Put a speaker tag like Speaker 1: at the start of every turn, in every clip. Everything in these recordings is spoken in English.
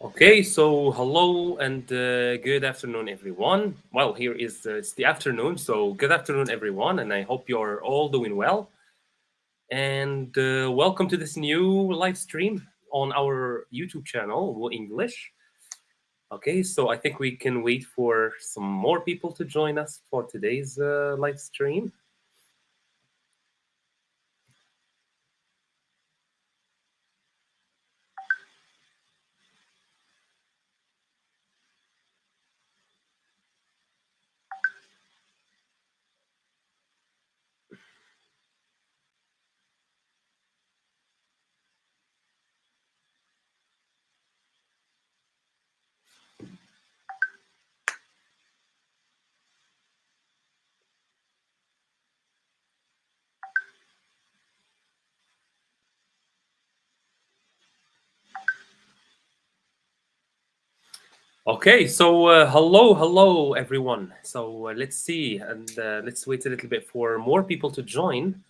Speaker 1: Okay, so hello and good afternoon, everyone. Well, here is it's the afternoon, so good afternoon, everyone, and I hope you're all doing well. And welcome to this new live stream on our YouTube channel, English. Okay, so I think we can wait for some more people to join us for today's live stream. Okay, so hello, everyone. So let's see, and let's wait a little bit for more people to join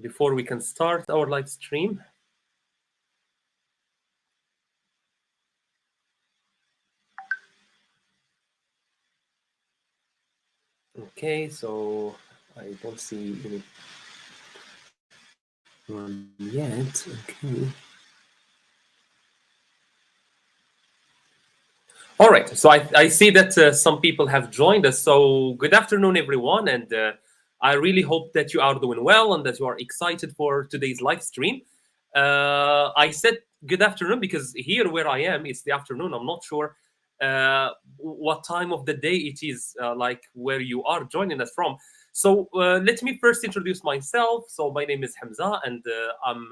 Speaker 1: before we can start our live stream. Okay, so I don't see anyone yet. Okay. All right, so I see that some people have joined us. So good afternoon, everyone, and I really hope that you are doing well and that you are excited for today's live stream. I said good afternoon because here where I am, it's the afternoon. I'm not sure what time of the day it is, like where you are joining us from. So let me first introduce myself. So my name is Hamza, and I'm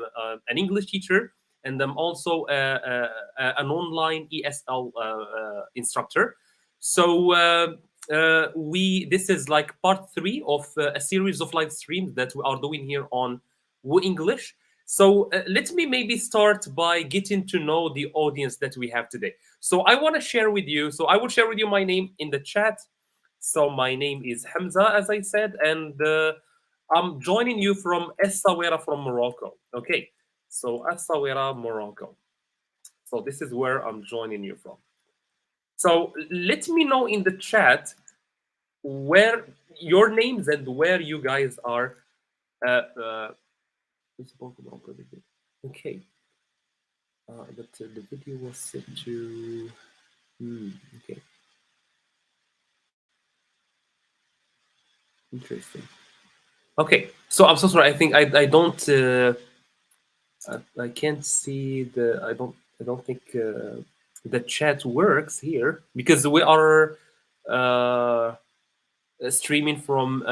Speaker 1: an English teacher, and I'm also an online ESL instructor. So we this is like part three of a series of live streams that we are doing here on Wu English. So let me maybe start by getting to know the audience that we have today. So I want to share with you. So I will share with you my name in the chat. So my name is Hamza, as I said, and I'm joining you from Essaouira from Morocco. Okay, so Essaouira, Morocco. So this is where I'm joining you from. So let me know in the chat where your names and where you guys are. Uh, uh, okay, but the video was set to. Okay, interesting. Okay, so I'm so sorry. I think I don't. I can't see the. I don't think the chat works here because we are streaming from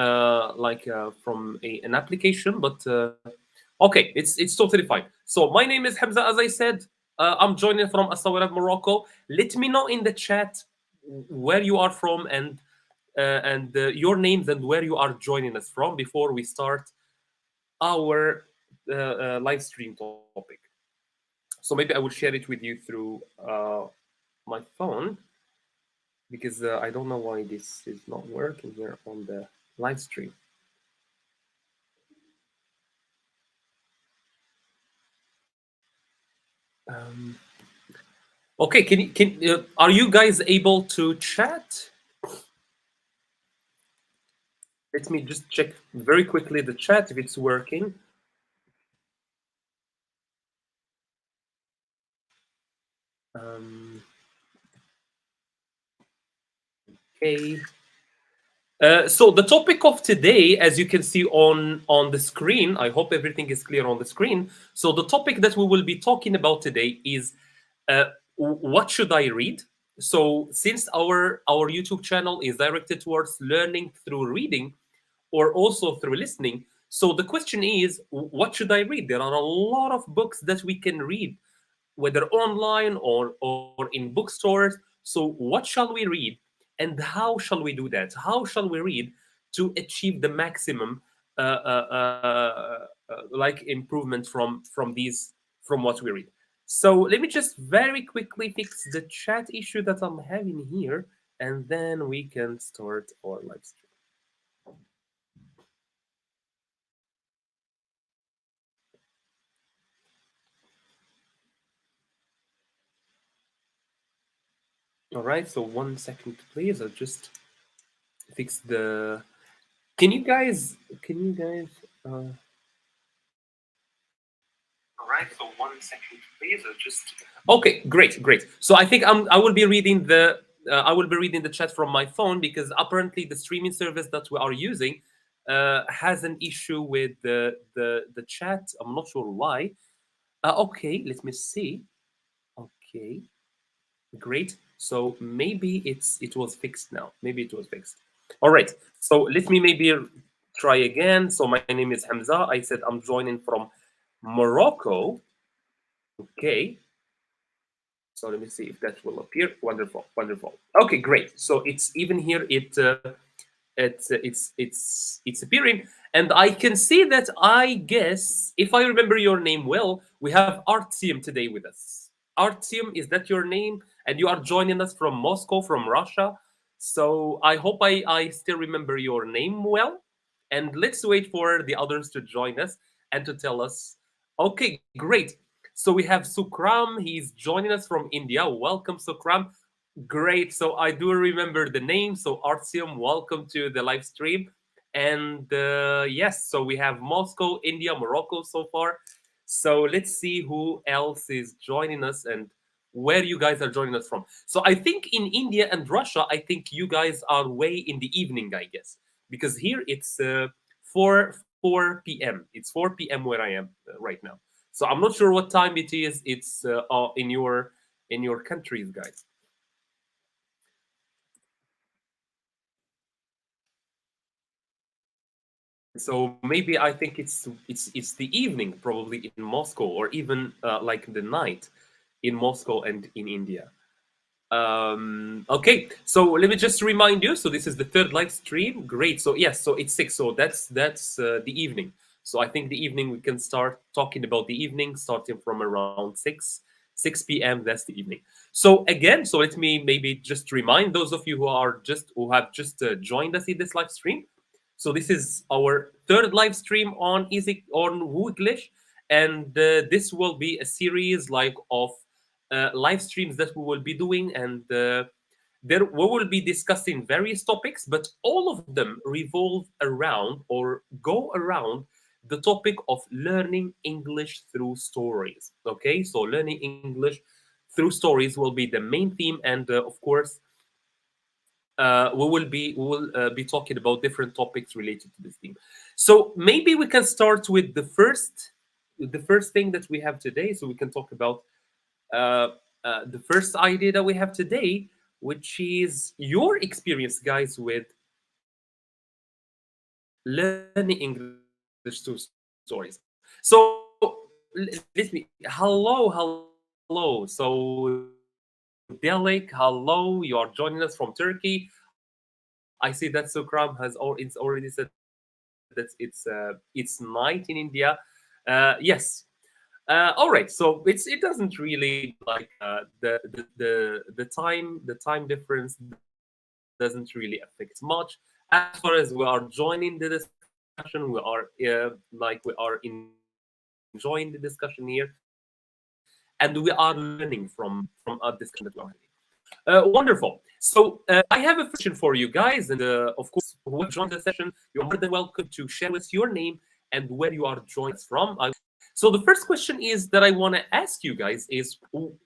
Speaker 1: from an application. But okay, it's totally fine. So my name is Hamza, as I said. I'm joining from Essaouira, Morocco. Let me know in the chat where you are from and your names and where you are joining us from before we start our live stream topic. So maybe I will share it with you through my phone because I don't know why this is not working here on the live stream. Um, okay, can are you guys able to chat? Let me just check very quickly the chat if it's working. Um, okay. So the topic of today, as you can see on the screen, I hope everything is clear on the screen. So the topic that we will be talking about today is uh, what should I read? So since our YouTube channel is directed towards learning through reading or also through listening, so the question is, what should I read? There are a lot of books that we can read, whether online or in bookstores. So what shall we read, and how shall we do that? How shall we read to achieve the maximum like improvement from these from what we read? So let me just very quickly fix the chat issue that I'm having here, and then we can start our live stream. All right, so 1 second, please. I'll just fix the. Can you guys? Can you guys? Uh, All right, so 1 second, please. I'll just. Okay, great, great. So I think I will be reading the. I will be reading the chat from my phone because apparently the streaming service that we are using has an issue with the chat. I'm not sure why. Okay, let me see. Okay, great. So maybe it was fixed now. Maybe it was fixed. All right. So let me maybe try again. So my name is Hamza. I said I'm joining from Morocco. Okay. So let me see if that will appear. Wonderful, wonderful. Okay, great. So it's even here. It's appearing, and I can see that. I guess if I remember your name well, we have Artyom today with us. Artyom, is that your name? And you are joining us from Moscow, from Russia. So I hope I still remember your name well. And let's wait for the others to join us and to tell us. Okay, great. So we have Sukram. He's joining us from India. Welcome, Sukram. Great. So I do remember the name. So Artyom, welcome to the live stream. And yes, so we have Moscow, India, Morocco so far. So let's see who else is joining us and where you guys are joining us from. So I think in India and Russia, I think you guys are way in the evening, I guess, because here it's 4 p.m. It's 4 p.m. where I am right now. So I'm not sure what time it is. It's in your countries, guys. So maybe I think it's the evening probably in Moscow or even like the night in Moscow and in India. Okay, so let me just remind you. So this is the third live stream. Great. So yes, so it's 6. So that's the evening. So I think the evening we can start talking about the evening starting from around 6 p.m. That's the evening. So again, so let me maybe just remind those of you who have just joined us in this live stream. So this is our third live stream on Easy on Woodlish, and this will be a series like of live streams that we will be doing, and there we will be discussing various topics, but all of them revolve around or go around the topic of learning English through stories. Okay, so learning English through stories will be the main theme, and of course we will be talking about different topics related to this theme. So maybe we can start with the first thing that we have today. So we can talk about uh, the first idea that we have today, which is your experience, guys, with learning English through stories. So let me hello. So Delik, hello. You are joining us from Turkey. I see that Sukram it's already said that it's night in India. Yes. All right. So it doesn't really like the time difference doesn't really affect much as far as we are joining the discussion. We are enjoying the discussion here, and we are learning from a discussion that we are having. Wonderful. So I have a first question for you guys, and of course, whoever joined the session, you're more than welcome to share with your name and where you are joining us from. So the first question is that I want to ask you guys is,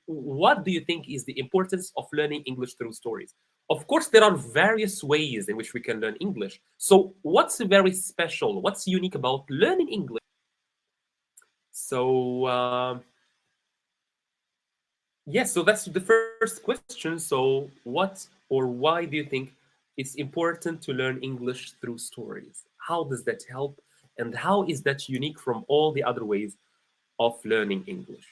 Speaker 1: what do you think is the importance of learning English through stories? Of course, there are various ways in which we can learn English. So what's very special? What's unique about learning English? So yes, so that's the first question. So, what or why do you think it's important to learn English through stories? How does that help? And how is that unique from all the other ways of learning English?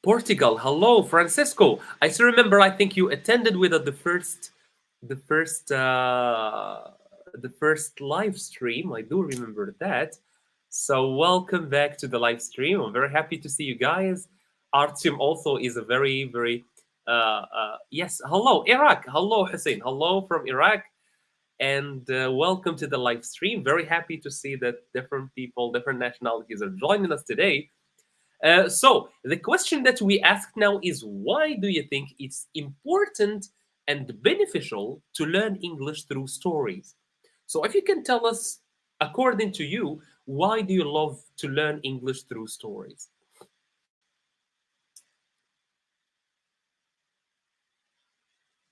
Speaker 1: Portugal, hello, Francisco. I still remember. I think you attended with the first, the first live stream. I do remember that. So welcome back to the live stream. I'm very happy to see you guys. Artyom also is a very yes. Hello, Iraq. Hello, Hussein. Hello from Iraq, and welcome to the live stream. Very happy to see that different people, different nationalities are joining us today. So the question that we ask now is, why do you think it's important and beneficial to learn English through stories? So if you can tell us, according to you, why do you love to learn English through stories?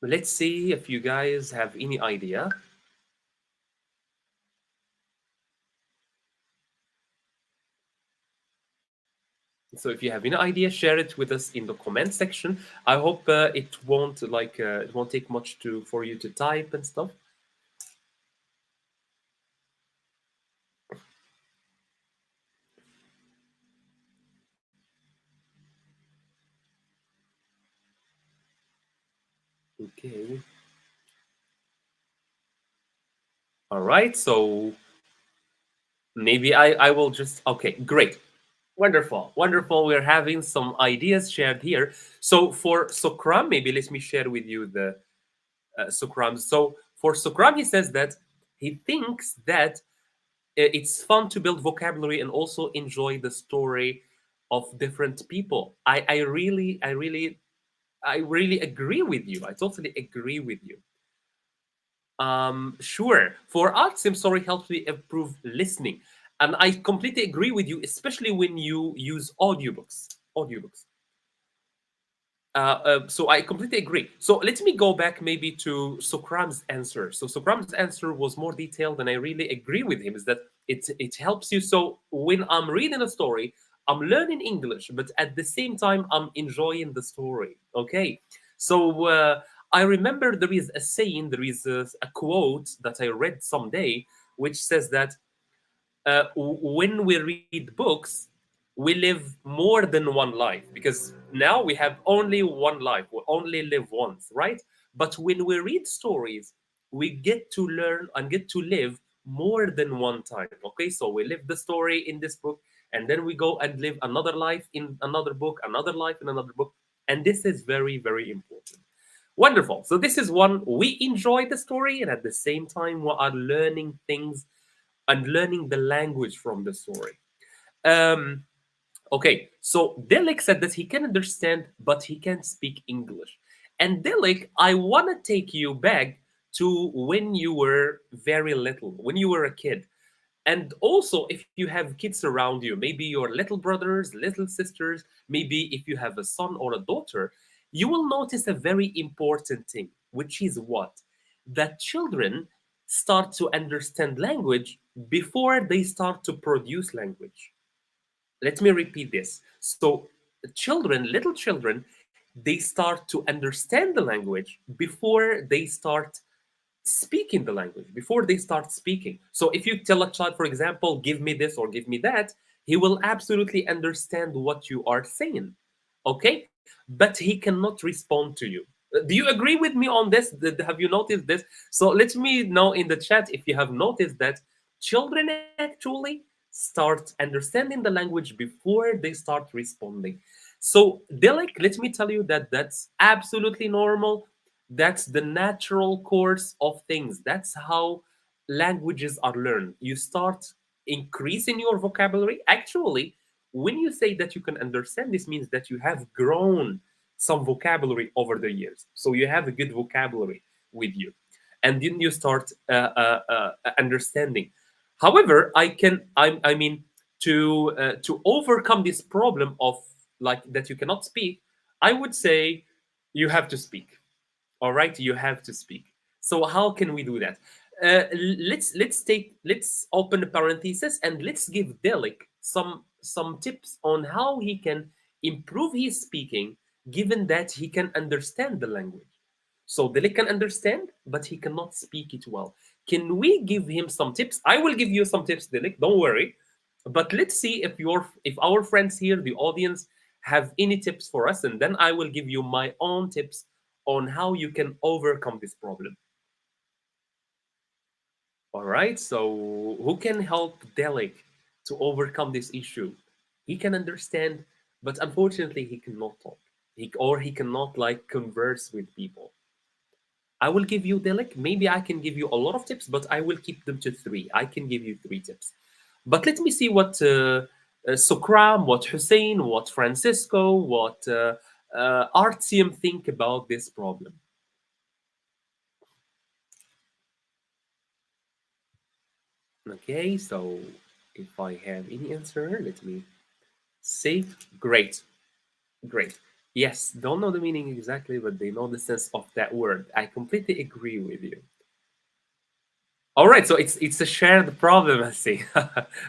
Speaker 1: Let's see if you guys have any idea. So if you have any idea, share it with us in the comment section. I hope it won't take much to for you to type and stuff. Okay. All right. So maybe I will just okay. Great. Wonderful. Wonderful. We're having some ideas shared here. So for Sokram, maybe let me share with you the Sokram. So for Sokram, he says that he thinks that it's fun to build vocabulary and also enjoy the story of different people. I really agree with you. I totally agree with you. Sure. For Artsim, story helps me improve listening, and I completely agree with you, especially when you use audiobooks. Audiobooks. So I completely agree. So let me go back maybe to Sokram's answer. So Sokram's answer was more detailed, and I really agree with him. Is that it helps you? So when I'm reading a story, I'm learning English, but at the same time, I'm enjoying the story. Okay. So I remember there is a saying, there is a quote that I read someday, which says that when we read books, we live more than one life because now we have only one life. We only live once, right? But when we read stories, we get to learn and get to live more than one time. Okay, so we live the story in this book, and then we go and live another life in another book, another life in another book. And this is very, very important. Wonderful. So this is one, we enjoy the story, and at the same time, we are learning things and learning the language from the story. Um, okay, so Delik said that he can understand, but he can't speak English. And Delik, I want to take you back to when you were very little, when you were a kid. And also, if you have kids around you, maybe your little brothers, little sisters, maybe if you have a son or a daughter, you will notice a very important thing, which is what? That children start to understand language before they start to produce language. Let me repeat this. So, children, little children, they start to understand the language before they start speaking the language, before they start speaking. So if you tell a child, for example, give me this or give me that, he will absolutely understand what you are saying. Okay? But he cannot respond to you. Do you agree with me on this? Have you noticed this? So let me know in the chat if you have noticed that children actually start understanding the language before they start responding. So, Dilek, let me tell you that that's absolutely normal. That's the natural course of things. That's how languages are learned. You start increasing your vocabulary. Actually, when you say that you can understand, this means that you have grown some vocabulary over the years. So you have a good vocabulary with you. And then you start understanding. However, I mean, to overcome this problem of like that you cannot speak, I would say you have to speak. All right, you have to speak. So how can we do that? Let's open a parenthesis and let's give Delik some tips on how he can improve his speaking, given that he can understand the language. So Delik can understand, but he cannot speak it well. Can we give him some tips? I will give you some tips, Delik. Don't worry. But let's see if our friends here, the audience, have any tips for us, and then I will give you my own tips on how you can overcome this problem. All right. So who can help Delik to overcome this issue? He can understand, but unfortunately, he cannot talk. He cannot like converse with people. I will give you Delik. Maybe I can give you a lot of tips, but I will keep them to three. I can give you three tips. But let me see what Sukram, what Hussein, what Francisco, what Artyom think about this problem. Okay, so if I have any answer, let me see. Great, great. Yes, don't know the meaning exactly, but they know the sense of that word. I completely agree with you. All right, so it's a shared problem, I see,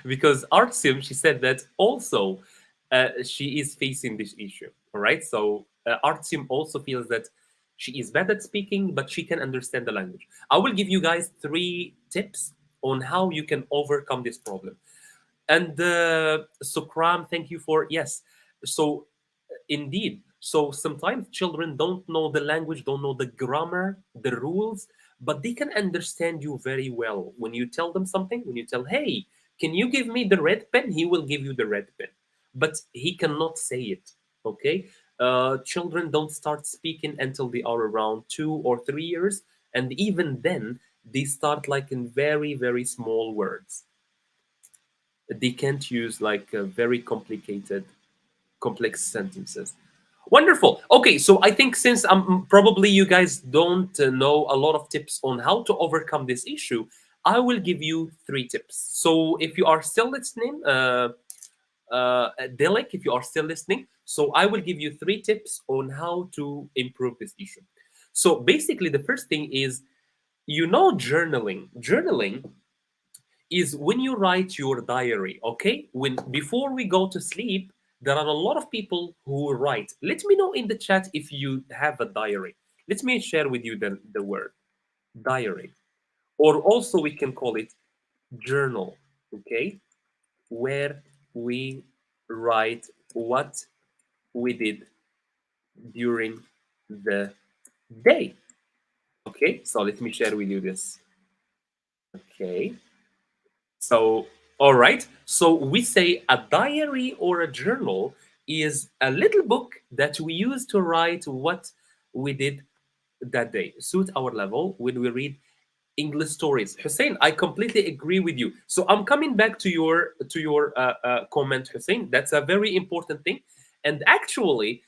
Speaker 1: because Artyom, she said that also she is facing this issue. All right, so Artyom also feels that she is bad at speaking, but she can understand the language. I will give you guys three tips on how you can overcome this problem. And Sukram, thank you for yes. So indeed, so sometimes children don't know the language, don't know the grammar, the rules, but they can understand you very well when you tell them something. When you tell, "Hey, can you give me the red pen?" He will give you the red pen, but he cannot say it. Okay, children don't start speaking until they are around 2 or 3 years, and even then, they start like in very very small words. They can't use like very complicated complex sentences. Wonderful. Okay, so I think since probably you guys don't know a lot of tips on how to overcome this issue, I will give you three tips. So if you are still listening, Dilek, if you are still listening, so I will give you three tips on how to improve this issue. So basically, the first thing is, journaling. Journaling is when you write your diary. Okay, when before we go to sleep, there are a lot of people who write. Let me know in the chat if you have a diary. Let me share with you the word diary, or also we can call it journal. Okay, where we write what we did during the day. Okay, so let me share with you this. Okay, so, all right. So we say a diary or a journal is a little book that we use to write what we did that day, suit our level when we read English stories. Hussein, I completely agree with you. So I'm coming back to your comment, Hussein. That's a very important thing, and actually,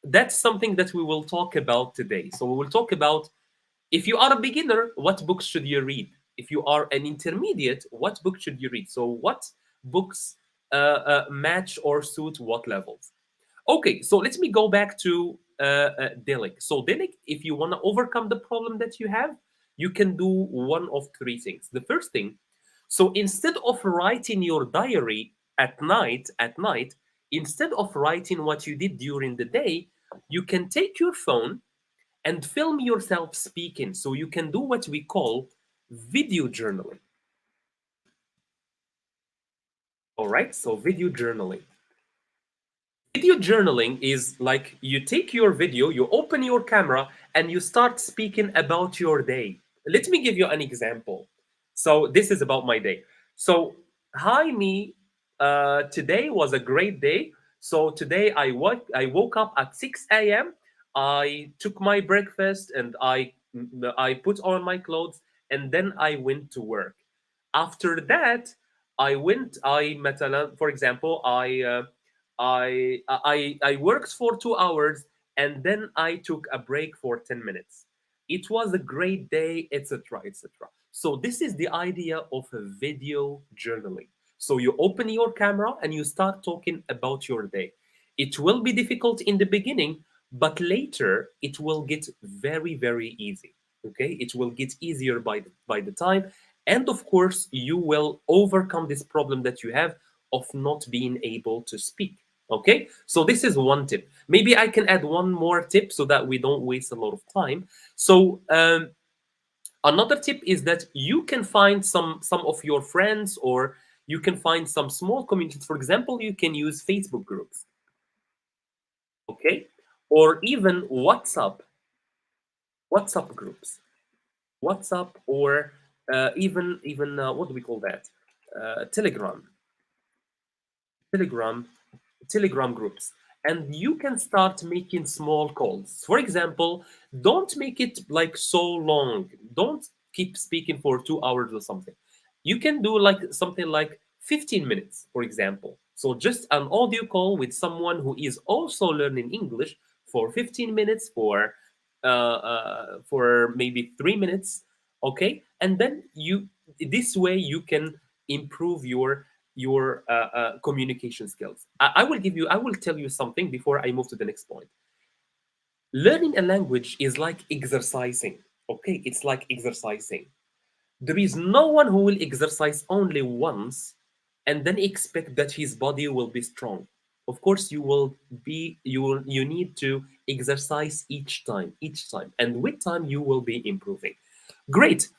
Speaker 1: that's something that we will talk about today. So we will talk about if you are a beginner, what books should you read? If you are an intermediate, what book should you read? So what books match or suit what levels? Okay, so let me go back to Dilek. So Dilek, if you want to overcome the problem that you have, you can do one of three things. The first thing, so instead of writing your diary at night, instead of writing what you did during the day, you can take your phone and film yourself speaking. So you can do what we call video journaling. All right, so video journaling. Video journaling is like you take your video, you open your camera, and you start speaking about your day. Let me give you an example. So this is about my day. So, hi me. Today was a great day. So today I woke up at 6 a.m. I took my breakfast and I put on my clothes and then I went to work. After that, for example, I worked for 2 hours and then I took a break for 10 minutes. It was a great day, etc., etc. So, this is the idea of a video journaling. So, you open your camera and you start talking about your day. It will be difficult in the beginning, but later it will get very, very easy. Okay, it will get easier by the time, and of course, you will overcome this problem that you have of not being able to speak. Okay, so this is one tip. Maybe I can add one more tip so that we don't waste a lot of time. So another tip is that you can find some of your friends, or you can find some small communities. For example, you can use Facebook groups, okay, or even WhatsApp groups, WhatsApp, or even what do we call that? Telegram, Telegram, Telegram groups. And you can start making small calls. For example, don't make it like so long. Don't keep speaking for 2 hours or something. You can do like something like 15 minutes, for example. So just an audio call with someone who is also learning English for 15 minutes, for maybe 3 minutes, okay, and then you this way you can improve your communication skills. I will tell you something before I move to the next point. Learning a language is like exercising. Okay, it's like exercising. There is no one who will exercise only once and then expect that his body will be strong. Of course, you need to exercise each time, and with time you will be improving. Great.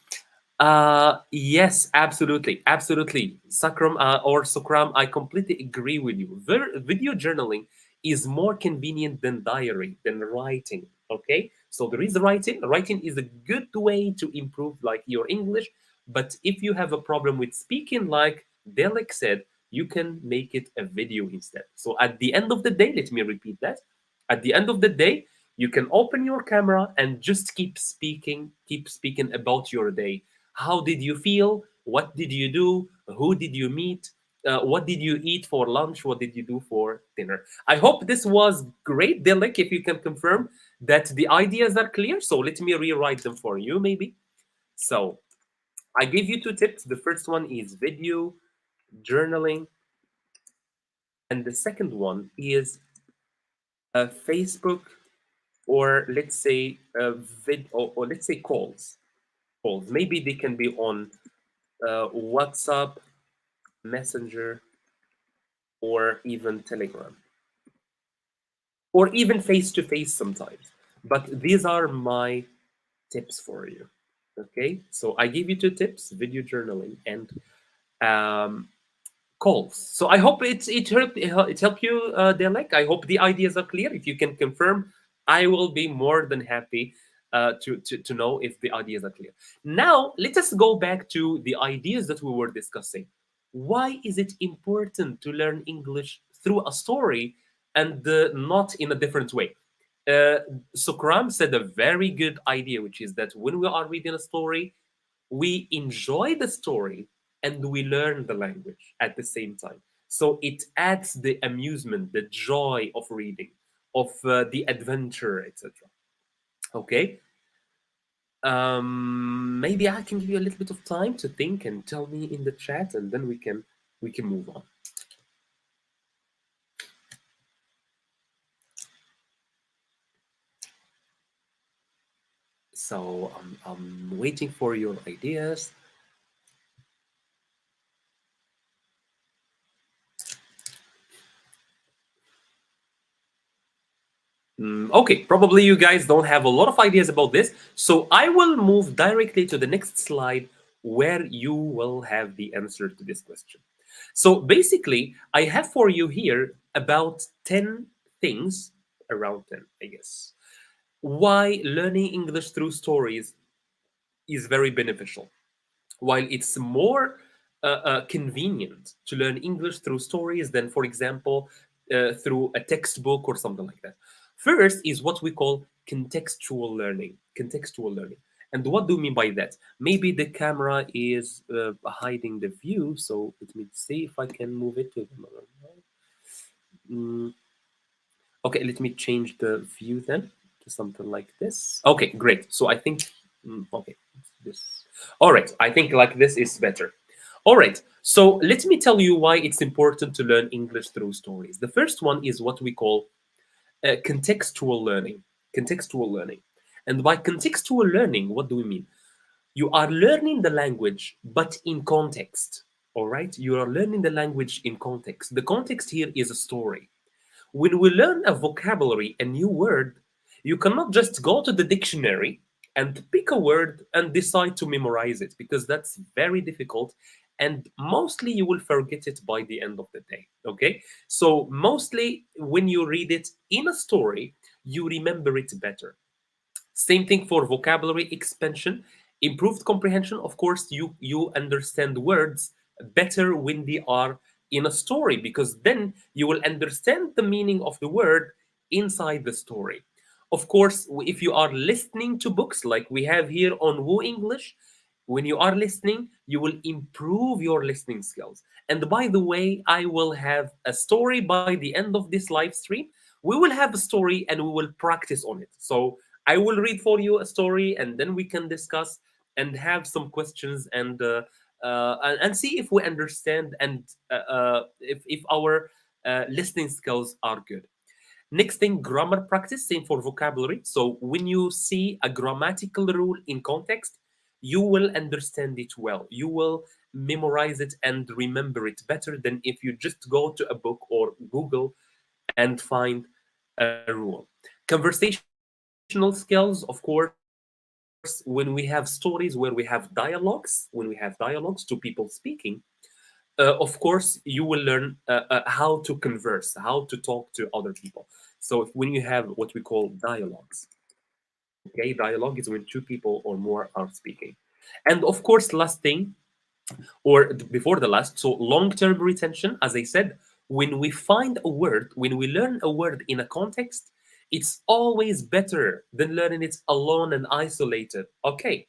Speaker 1: Yes, absolutely, absolutely. Sakram or Sukram, I completely agree with you. Video journaling is more convenient than diary, than writing. Okay, so there is writing. Writing is a good way to improve like your English, but if you have a problem with speaking, like Delek said, you can make it a video instead. So at the end of the day, let me repeat that. At the end of the day, you can open your camera and just keep speaking about your day. How did you feel? What did you do? Who did you meet? What did you eat for lunch? What did you do for dinner? I hope this was great, Dilek. If you can confirm that the ideas are clear, so let me rewrite them for you, maybe. So I gave you two tips. The first one is video journaling, and the second one is Facebook, or let's say or let's say calls. Calls. Maybe they can be on WhatsApp, Messenger, or even Telegram, or even face to face sometimes. But these are my tips for you. Okay, so I give you two tips: video journaling and um, calls. So I hope it helped you, Delek. I hope the ideas are clear. If you can confirm, I will be more than happy to know if the ideas are clear. Now let us go back to the ideas that we were discussing. Why is it important to learn English through a story and not in a different way? Uh, Sukram said a very good idea, which is that when we are reading a story, we enjoy the story and we learn the language at the same time. So it adds the amusement, the joy of reading, of the adventure, etc. Okay. Maybe I can give you a little bit of time to think and tell me in the chat, and then we can move on. So I'm waiting for your ideas. Okay, probably you guys don't have a lot of ideas about this, so I will move directly to the next slide where you will have the answer to this question. So basically, I have for you here about 10 things, around 10, I guess, why learning English through stories is very beneficial. While it's more convenient to learn English through stories than, for example, through a textbook or something like that. First is what we call contextual learning. Contextual learning. And what do we mean by that? Maybe the camera is hiding the view, so let me see if I can move it to the. Okay, let me change the view then to something like this. Okay, great. So I think, okay, this. All right, I think like this is better. All right, so let me tell you why it's important to learn English through stories. The first one is what we call contextual learning. Contextual learning. And by contextual learning, what do we mean? You are learning the language, but in context. All right, you are learning the language in context. The context here is a story. When we learn a vocabulary, a new word, you cannot just go to the dictionary and pick a word and decide to memorize it, because that's very difficult, and mostly you will forget it by the end of the day. Okay, so mostly when you read it in a story, you remember it better. Same thing for vocabulary expansion, improved comprehension. Of course, you understand words better when they are in a story, because then you will understand the meaning of the word inside the story. Of course, if you are listening to books like we have here on Woo English, When you are listening, you will improve your listening skills. And by the way, I will have a story by the end of this live stream. We will have a story and we will practice on it. So I will read for you a story and then we can discuss and have some questions and see if we understand and if our listening skills are good. Next thing, grammar practice, same for vocabulary. So when you see a grammatical rule in context, you will understand it well. You will memorize it and remember it better than if you just go to a book or Google and find a rule. Conversational skills, of course, when we have stories, where we have dialogues to people speaking, of course, you will learn how to converse, how to talk to other people. So when you have what we call dialogues, okay, dialogue is when two people or more are speaking. And of course, last thing, or before the last, so long-term retention, as I said, when we find a word, when we learn a word in a context, it's always better than learning it alone and isolated. Okay,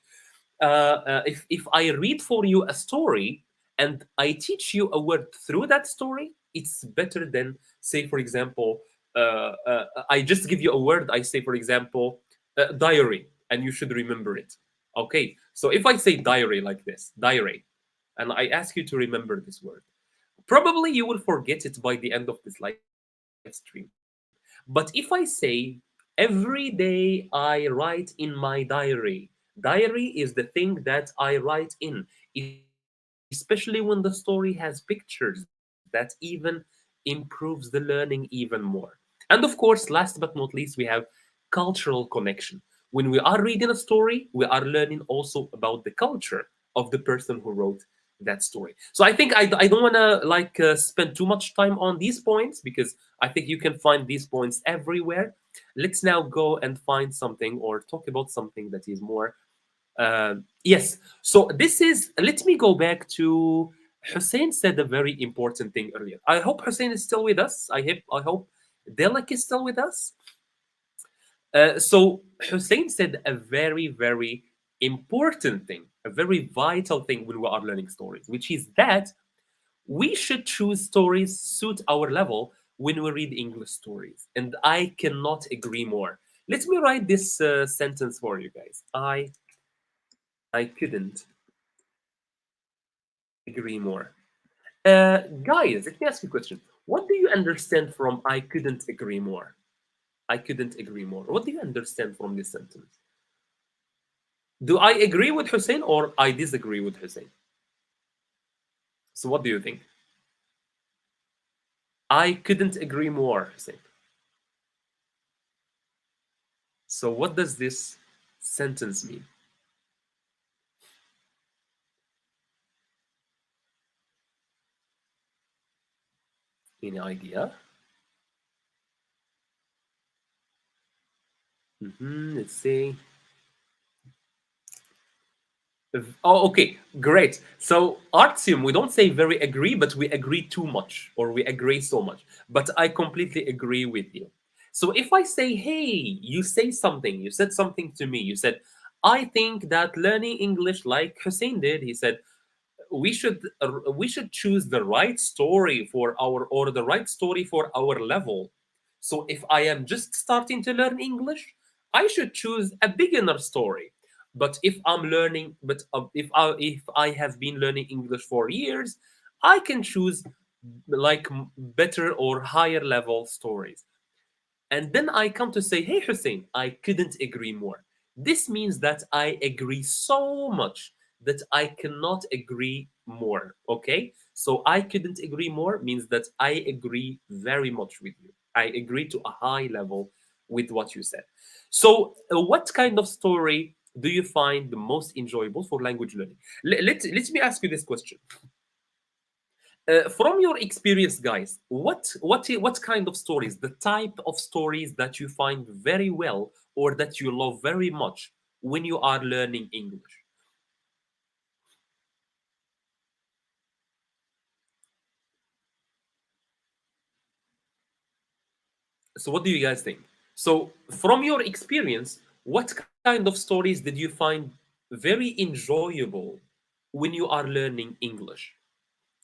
Speaker 1: if I read for you a story and I teach you a word through that story, it's better than, say, for example, I just give you a word. I say, for example, diary, and you should remember it. Okay, so if I say diary like this, diary, and I ask you to remember this word, probably you will forget it by the end of this live stream. But if I say, every day I write in my diary, diary is the thing that I write in, especially when the story has pictures that even improves the learning even more. And of course, last but not least, we have cultural connection. When we are reading a story, we are learning also about the culture of the person who wrote that story. So I don't want to like spend too much time on these points because I think you can find these points everywhere. Let's now go and find something or talk about something that is more yes. So this is, let me go back to Hussein said a very important thing earlier. I hope Hussein is still with us. I hope Delek is still with us. So Hussein said a very, very important thing, a very vital thing when we are learning stories, which is that we should choose stories suit our level when we read English stories. And I cannot agree more. Let me write this sentence for you guys. I couldn't agree more. Guys, let me ask you a question. What do you understand from I couldn't agree more? I couldn't agree more. What do you understand from this sentence? Do I agree with Hussein or I disagree with Hussein? So what do you think? I couldn't agree more, Hussein. So what does this sentence mean? Any idea? Let's see. Oh, okay, great. So Artyom, we don't say very agree, but we agree too much, or we agree so much. But I completely agree with you. So if I say, hey, you say something, you said something to me, you said, I think that learning English like Hussein did, he said, we should choose the right story for our or the right story for our level. So if I am just starting to learn English, I should choose a beginner story. But if I have been learning English for years, I can choose like better or higher level stories. And then I come to say, hey, Hussein, I couldn't agree more. This means that I agree so much that I cannot agree more. Okay? So I couldn't agree more means that I agree very much with you. I agree to a high level with what you said. So, what kind of story do you find the most enjoyable for language learning? Let me ask you this question. From your experience, guys, what kind of stories, the type of stories that you find very well or that you love very much when you are learning English? So, what do you guys think? So, from your experience, what kind of stories did you find very enjoyable when you are learning English?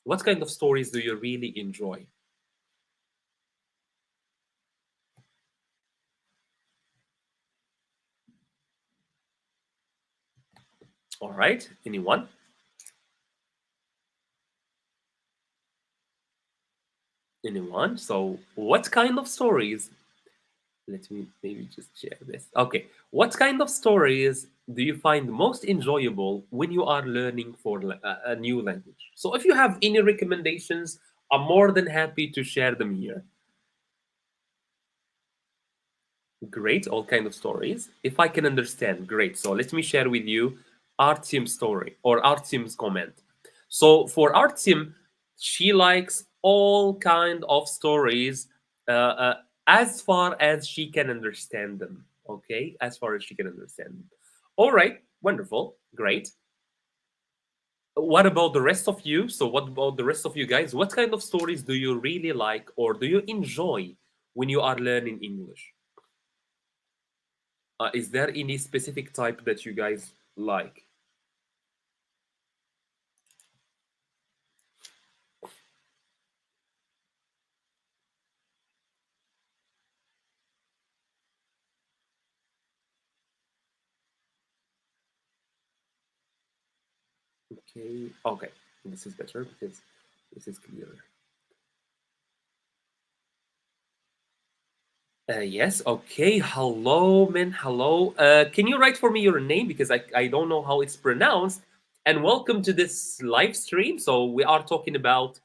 Speaker 1: What kind of stories do you really enjoy? All right, anyone? Anyone? So, what kind of stories? Let me maybe just share this. Okay, what kind of stories do you find most enjoyable when you are learning for a new language? So, if you have any recommendations, I'm more than happy to share them here. Great, all kind of stories. If I can understand, great. So let me share with you Artyom's story or Artyom's comment. So for Artyom, she likes all kind of stories as far as she can understand them. Okay, as far as she can understand them. All right, wonderful, great. What about the rest of you? So what about the rest of you guys? What kind of stories do you really like or do you enjoy when you are learning English? Is there any specific type that you guys like? Okay, okay, this is better because this is clearer. Yes, okay. Hello, man. Hello. Can you write for me your name because I don't know how it's pronounced? And welcome to this live stream. So we are talking about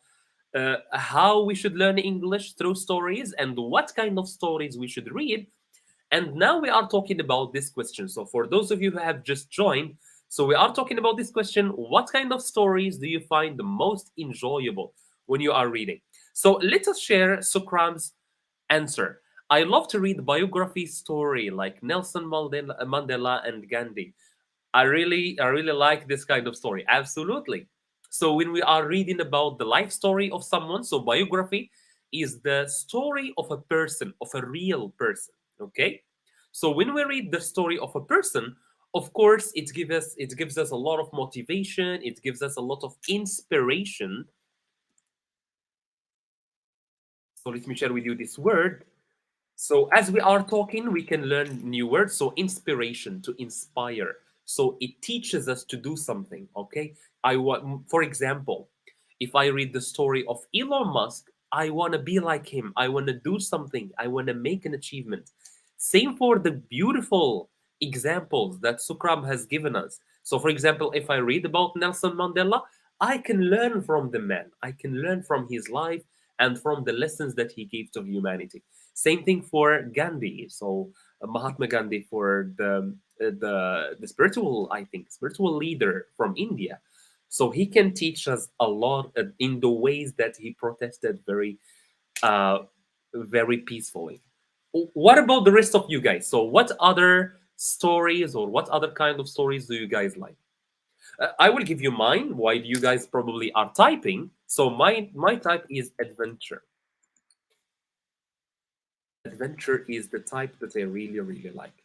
Speaker 1: how we should learn English through stories and what kind of stories we should read. And now we are talking about this question. So, for those of you who have just joined, so we are talking about this question: what kind of stories do you find the most enjoyable when you are reading? So, let us share Sukram's answer. I love to read biography story like Nelson Mandela and Gandhi. I really like this kind of story. Absolutely. So when we are reading about the life story of someone, so biography is the story of a person, of a real person. Okay. So when we read the story of a person, of course, it gives us a lot of motivation. It gives us a lot of inspiration. So let me share with you this word. So as we are talking, we can learn new words. So inspiration, to inspire. So it teaches us to do something. Okay. I want, for example, if I read the story of Elon Musk, I want to be like him. I want to do something. I want to make an achievement. Same for the beautiful examples that Sukram has given us. So, for example, if I read about Nelson Mandela, I can learn from the man. I can learn from his life and from the lessons that he gave to humanity. Same thing for Gandhi. So Mahatma Gandhi for the spiritual, I think, spiritual leader from India. So he can teach us a lot in the ways that he protested uh, very peacefully. What about the rest of you guys? So what other stories or what other kind of stories do you guys like? I will give you mine while you guys probably are typing. So my type is adventure. Adventure is the type that I really, really like.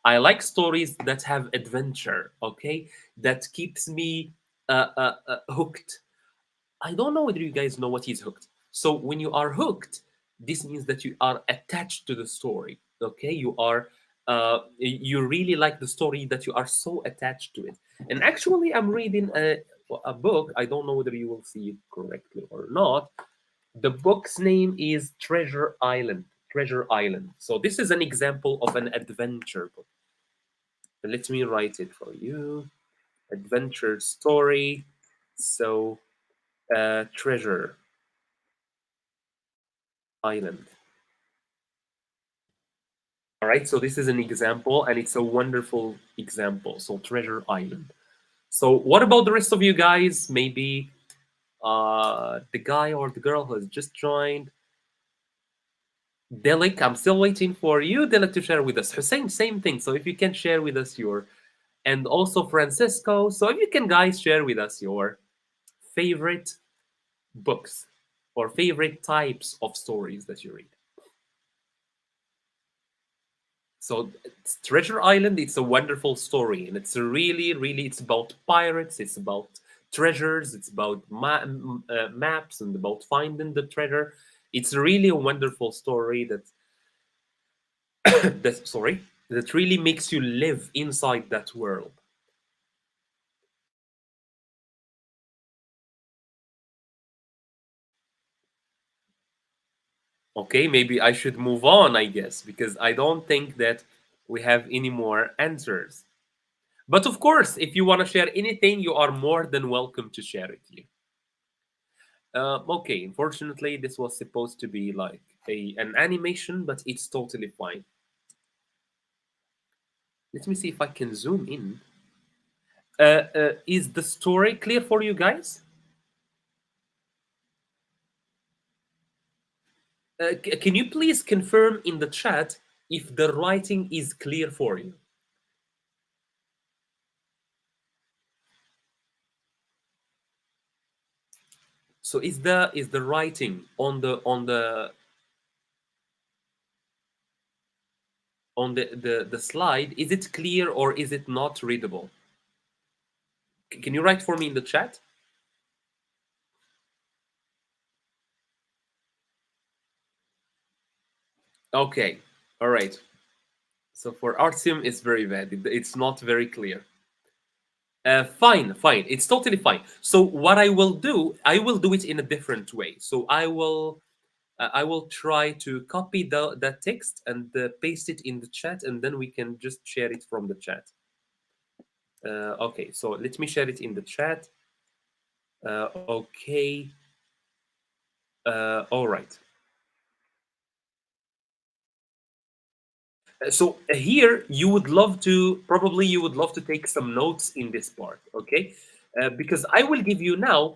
Speaker 1: I like stories that have adventure, okay? That keeps me hooked. I don't know whether you guys know what is hooked. So when you are hooked, this means that you are attached to the story, okay? You really like the story that you are so attached to it. And actually, I'm reading a book. I don't know whether you will see it correctly or not. The book's name is Treasure Island. Treasure Island. So this is an example of an adventure book. Let me write it for you. Adventure story. So Treasure Island. All right. So this is an example, and it's a wonderful example. So Treasure Island. So what about the rest of you guys? Maybe the guy or the girl who has just joined. Delik, I'm still waiting for you, Delik, to share with us. Hussein, same thing. So if you can share with us your, and also Francisco. So if you can, guys, share with us your favorite books or favorite types of stories that you read. So it's Treasure Island. It's a wonderful story, and it's a really, really. It's about pirates. It's about treasures. It's about maps and about finding the treasure. It's really a wonderful story that that sorry that really makes you live inside that world. Okay, maybe I should move on, I guess, because I don't think that we have any more answers. But of course, if you want to share anything, you are more than welcome to share it here. Okay, unfortunately, this was supposed to be like an animation, but it's totally fine. Let me see if I can zoom in. Is the story clear for you guys? Can you please confirm in the chat if the writing is clear for you? So is the writing on the slide, is it clear or is it not readable? Can you write for me in the chat? Okay, all right. So for Artyom, it's very bad. It's not very clear. Fine, fine. It's totally fine. So what I will do it in a different way. So I will try to copy that text and paste it in the chat, and then we can just share it from the chat. Okay, so let me share it in the chat. Okay. All right. So here you would love to take some notes in this part, okay? Because I will give you now,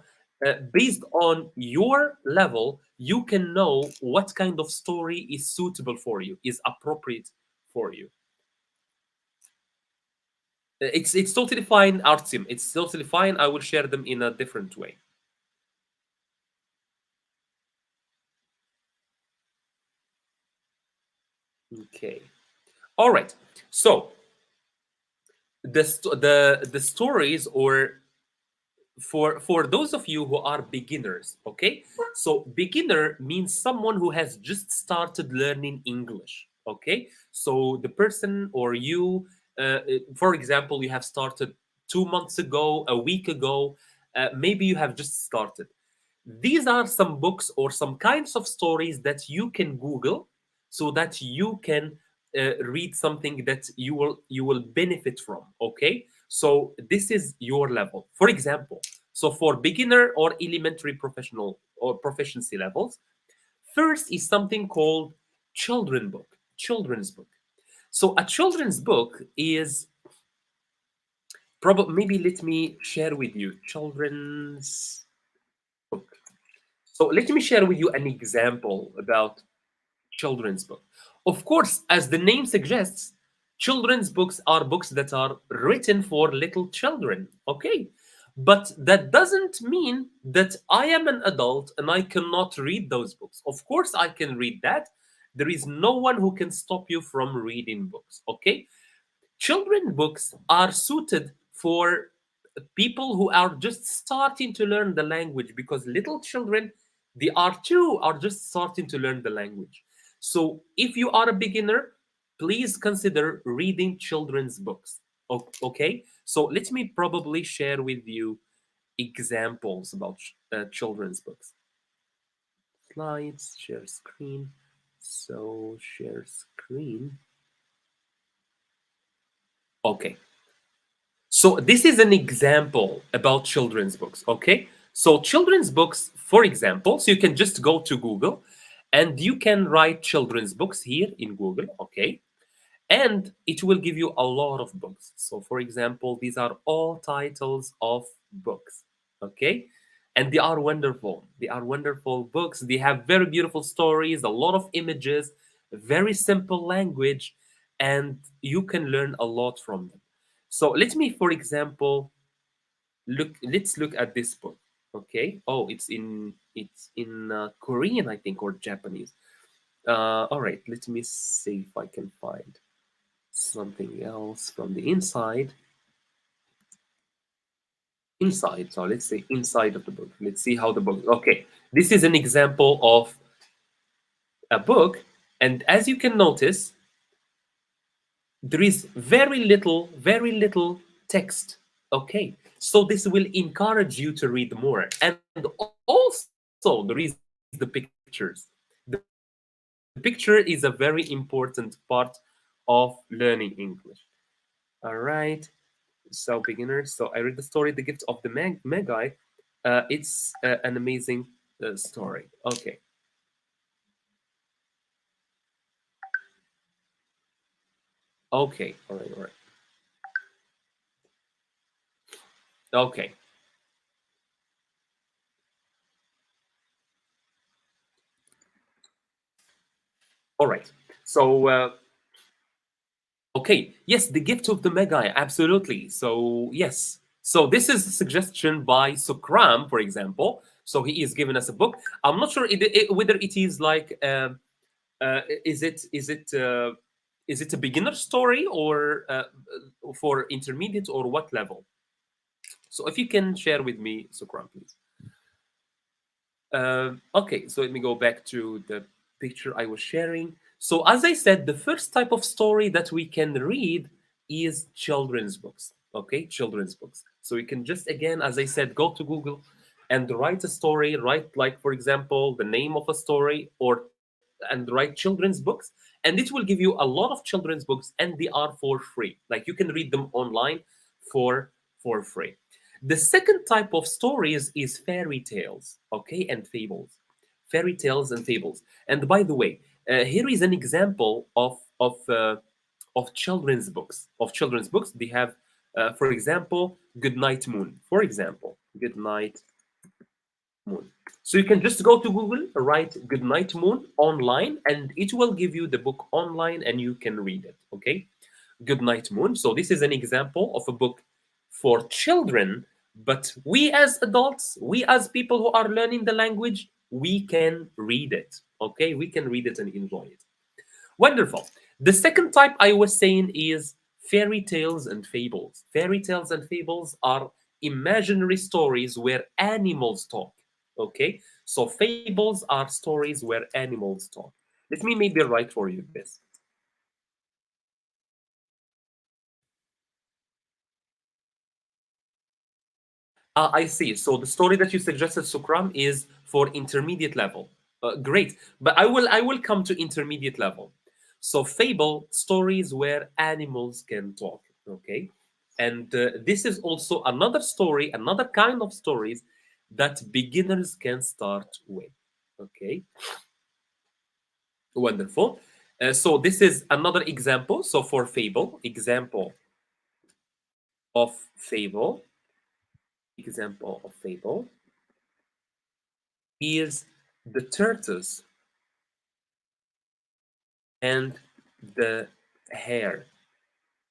Speaker 1: based on your level, you can know what kind of story is suitable for you, is appropriate for you. It's totally fine, Artyom. It's totally fine. I will share them in a different way. Okay. All right. So the stories, or for those of you who are beginners, okay, so beginner means someone who has just started learning English, okay, so the person or you, for example, you have started 2 months ago, a week ago, maybe you have just started. These are some books or some kinds of stories that you can Google, so that you can read something that you will benefit from, okay. So this is your level, for example. So for beginner or elementary professional or proficiency levels, first is something called children's book. So a children's book is probably, maybe let me share with you children's book. So let me share with you an example about children's book. Of course, as the name suggests, children's books are books that are written for little children, okay? But that doesn't mean that I am an adult and I cannot read those books. Of course, I can read that. There is no one who can stop you from reading books, okay? Children books are suited for people who are just starting to learn the language, because little children, they are just starting to learn the language. So if you are a beginner, please consider reading children's books. Okay, so let me probably share with you examples about children's books. Slides, share screen. So share screen. Okay, so this is an example about children's books, okay? So children's books, for example, so you can just go to Google and you can write children's books here in Google, okay? And it will give you a lot of books. So for example, these are all titles of books, okay? And they are wonderful. They are wonderful books. They have very beautiful stories, a lot of images, very simple language, and you can learn a lot from them. So let me, for example, let's look at this book. Okay. Oh, it's in Korean, I think, or Japanese. All right. Let me see if I can find. something else from the inside. Inside. So let's say inside of the book. Let's see how the book. Okay, this is an example of a book, and as you can notice, there is very little text. Okay, so this will encourage you to read more, and also there is the pictures. The picture is a very important part of learning English. All right. So beginners. So I read the story, The Gift of the Magi. It's an amazing story. Okay. Okay. All right. All right. Okay. All right. So okay, yes, the gift of the Magi, absolutely. So, yes. So, this is a suggestion by Sukram, for example. So, he is giving us a book. I'm not sure whether it is like, is it a beginner story or for intermediate or what level? So, if you can share with me, Sukram, please. Okay, so let me go back to the picture I was sharing. So, as I said, the first type of story that we can read is children's books. Okay, children's books. So, you can just, again, as I said, go to Google and write a story, write, like, for example, the name of a story, and write children's books. And it will give you a lot of children's books, and they are for free. Like, you can read them online for, for free. The second type of stories is fairy tales, okay, and fables. Fairy tales and fables. And by the way, here is an example of children's books. Of children's books, they have, for example, Good Night Moon. For example, Good Night Moon. So you can just go to Google, write Good Night Moon online, and it will give you the book online, and you can read it. Okay, Good Night Moon. So this is an example of a book for children, but we as adults, we as people who are learning the language, we can read it. Okay, we can read it and enjoy it. Wonderful. The second type I was saying is fairy tales and fables. Fairy tales and fables are imaginary stories where animals talk. Okay, so fables are stories where animals talk. Let me maybe write for you this. I see. So the story that you suggested, Sukram, is for intermediate level. Great, but I will come to intermediate level. So fable stories where animals can talk. Okay, and this is also another story, another kind of stories that beginners can start with. Okay, wonderful. So this is another example. So for fable, of fable, example of fable is the tortoise and the hare.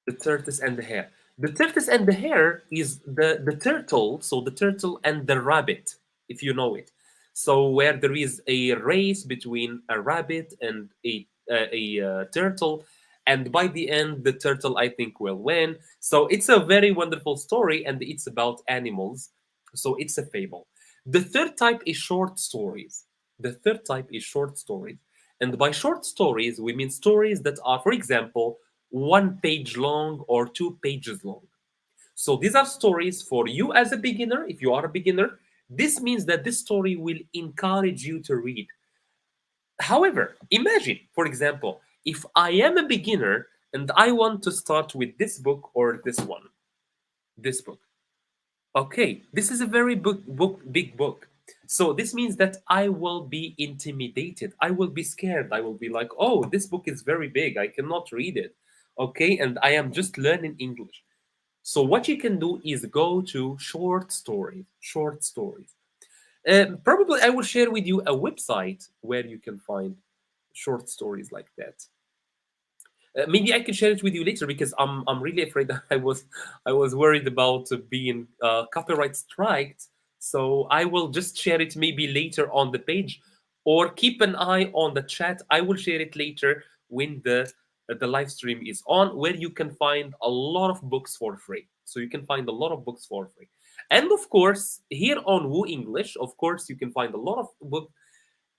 Speaker 1: The tortoise and the hare. The tortoise and the hare is the turtle, so the turtle and the rabbit, if you know it. So where there is a race between a rabbit and a turtle, and by the end, the turtle I think will win. So it's a very wonderful story, and it's about animals. So it's a fable. The third type is short stories. The third type is short stories. And by short stories, we mean stories that are, for example, 1 page long or 2 pages long. So these are stories for you as a beginner. If you are a beginner, this means that this story will encourage you to read. However, imagine, for example, if I am a beginner and I want to start with this book or this one, this book. Okay, this is a very big book. So this means that I will be intimidated. I will be scared. I will be like, oh, this book is very big. I cannot read it. Okay, and I am just learning English. So what you can do is go to short stories. Short stories. Probably I will share with you a website where you can find short stories like that. Maybe I can share it with you later because I'm really afraid that I was worried about being copyright striked. So I will just share it maybe later on the page, or keep an eye on the chat. I will share it later when the the live stream is on, where you can find a lot of books for free. So you can find a lot of books for free. And of course, here on Woo English, of course, you can find a lot of books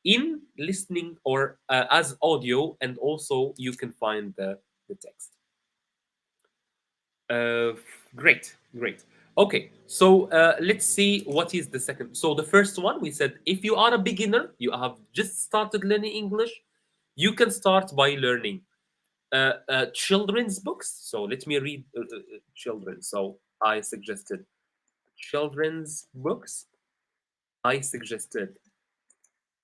Speaker 1: in listening or as audio, and also you can find the text. Uh, great, great. Okay, so let's see what is the second. So the first one, we said if you are a beginner, you have just started learning English, you can start by learning children's books. So let me read children. So I suggested children's books. I suggested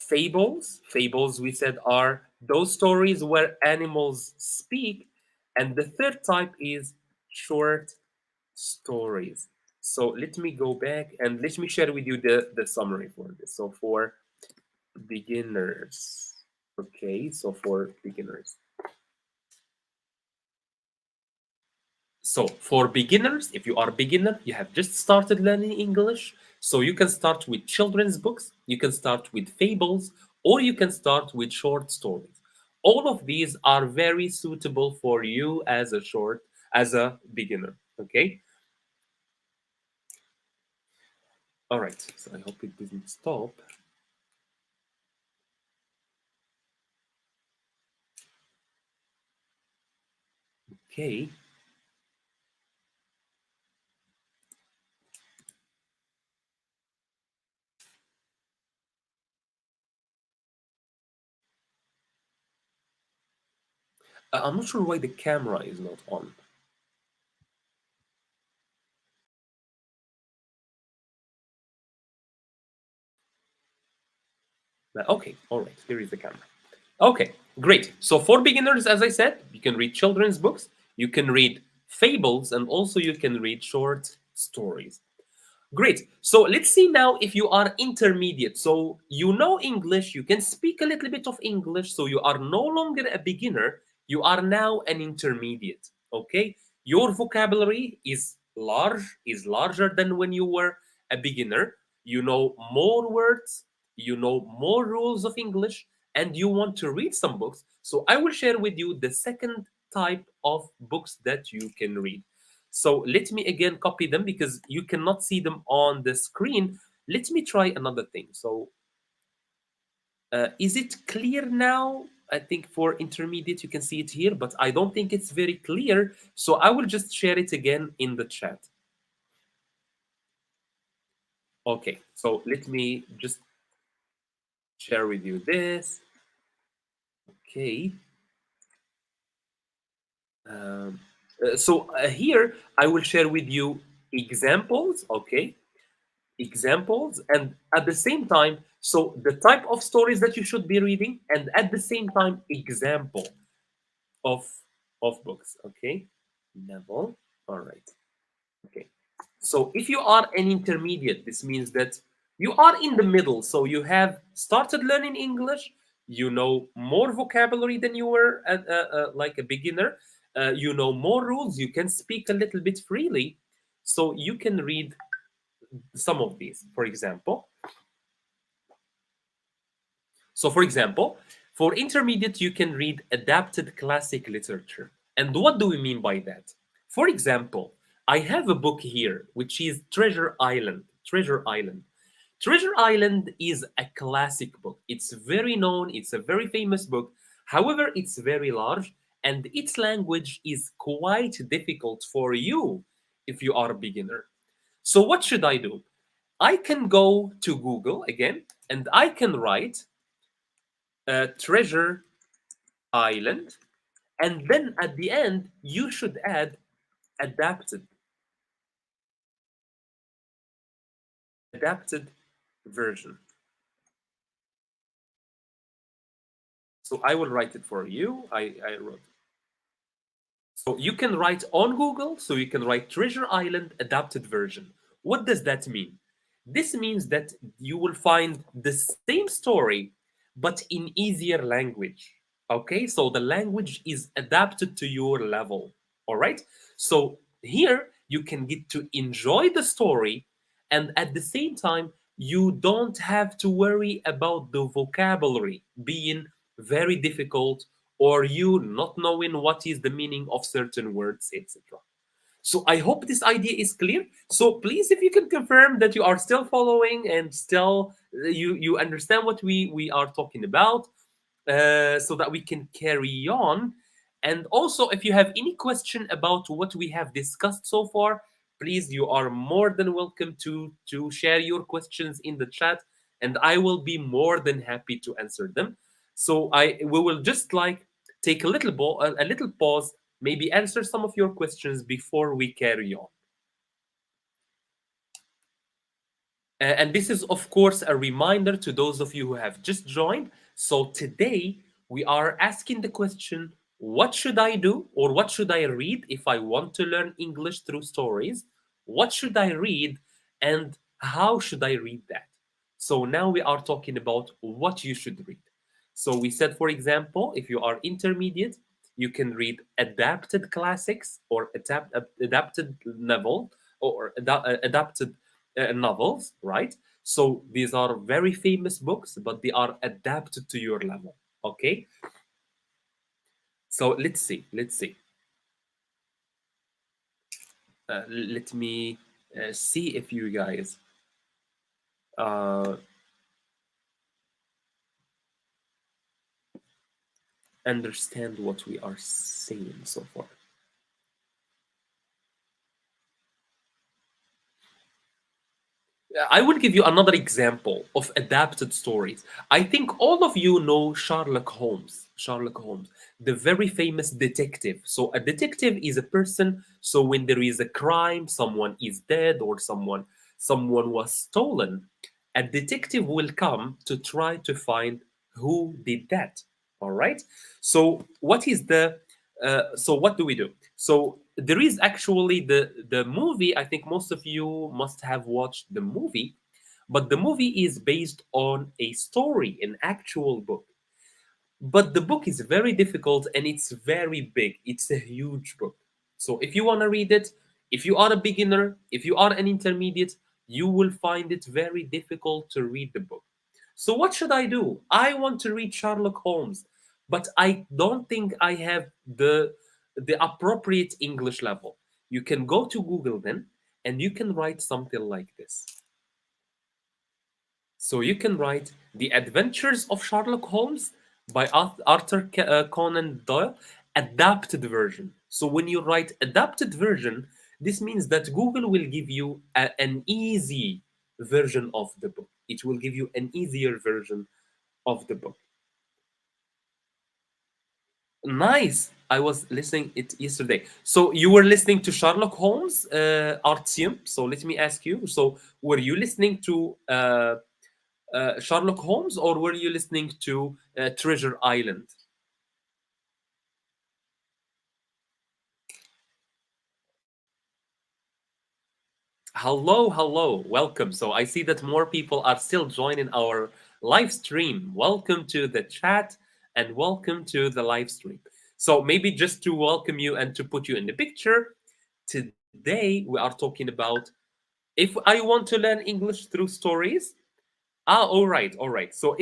Speaker 1: fables. Fables, we said, are those stories where animals speak. And the third type is short stories. So let me go back and let me share with you the summary for this. So for beginners, okay, so for beginners. So for beginners, if you are a beginner, you have just started learning English, so you can start with children's books, you can start with fables, or you can start with short stories. All of these are very suitable for you as a beginner. Okay. All right. So I hope it doesn't stop. Okay. I'm not sure why the camera is not on. Okay. All right. Here is the camera. Okay, great. So for beginners, as I said, you can read children's books, you can read fables, and also you can read short stories. Great. So let's see now if you are intermediate. So you know English, you can speak a little bit of English, so you are no longer a beginner, you are now an intermediate. Okay? Your vocabulary is larger than when you were a beginner. You know more words, you know more rules of English, and you want to read some books. So I will share with you the second type of books that you can read. So let me again copy them because you cannot see them on the screen. Let me try another thing. So is it clear now? I think for intermediate, you can see it here, but I don't think it's very clear. So I will just share it again in the chat. Okay, so let me just share with you this. Okay. Um, here I will share with you examples. Okay, examples, and at the same time, so the type of stories that you should be reading, and at the same time example of books. Okay, level. All right. Okay, so if you are an intermediate, this means that you are in the middle, so you have started learning English, you know more vocabulary than you were like a beginner, you know more rules, you can speak a little bit freely, so you can read some of these. For example, for example, for intermediate, you can read adapted classic literature. And what do we mean by that? For example, I have a book here, which is Treasure Island. Treasure Island. Treasure Island is a classic book. It's very known, it's a very famous book. However, it's very large, and its language is quite difficult for you if you are a beginner. So, what should I do? I can go to Google again, and I can write Treasure Island, and then at the end you should add adapted adapted version. So I will write it for you. I wrote. So you can write on Google, so you can write Treasure Island adapted version. What does that mean? This means that you will find the same story, but in easier language. Okay, so the language is adapted to your level. All right, so here you can get to enjoy the story, and at the same time, you don't have to worry about the vocabulary being very difficult or you not knowing what is the meaning of certain words, etc. So I hope this idea is clear. So please, if you can confirm that you are still following and still you understand what we are talking about, so that we can carry on. And also, if you have any question about what we have discussed so far, please, you are more than welcome to share your questions in the chat, and I will be more than happy to answer them. So we will just like take a a little pause, maybe answer some of your questions before we carry on. And this is, of course, a reminder to those of you who have just joined. So today we are asking the question, what should I do or what should I read if I want to learn English through stories? What should I read and how should I read that? So now we are talking about what you should read. So we said, for example, if you are intermediate, you can read adapted classics or adapted novel or adapted novels, right? So these are very famous books, but they are adapted to your level. Okay. So let's see. Let's see. Let me see if you guys uh, understand what we are saying so far. I will give you another example of adapted stories. I think all of you know Sherlock Holmes. Sherlock Holmes, the very famous detective. So, a detective is a person. So, when there is a crime, someone is dead or someone was stolen, a detective will come to try to find who did that. All right. So, what do we do? So there is actually the movie. I think most of you must have watched the movie, but the movie is based on a story, an actual book. But the book is very difficult and it's very big. It's a huge book. So if you want to read it, if you are a beginner, if you are an intermediate, you will find it very difficult to read the book. So what should I do? I want to read Sherlock Holmes, but I don't think I have the appropriate English level. You can go to Google then and you can write something like this. So you can write The Adventures of Sherlock Holmes by Arthur Conan Doyle, adapted version. So when you write adapted version, this means that Google will give you an easy version of the book. It will give you an easier version of the book. Nice. I was listening it yesterday. So you were listening to Sherlock Holmes, Artyom. So let me ask you. So were you listening to Sherlock Holmes, or were you listening to Treasure Island? Hello, hello, welcome. So I see that more people are still joining our live stream. Welcome to the chat and welcome to the live stream. So maybe just to welcome you and to put you in the picture, today we are talking about if I want to learn English through stories. Ah, all right, all right. So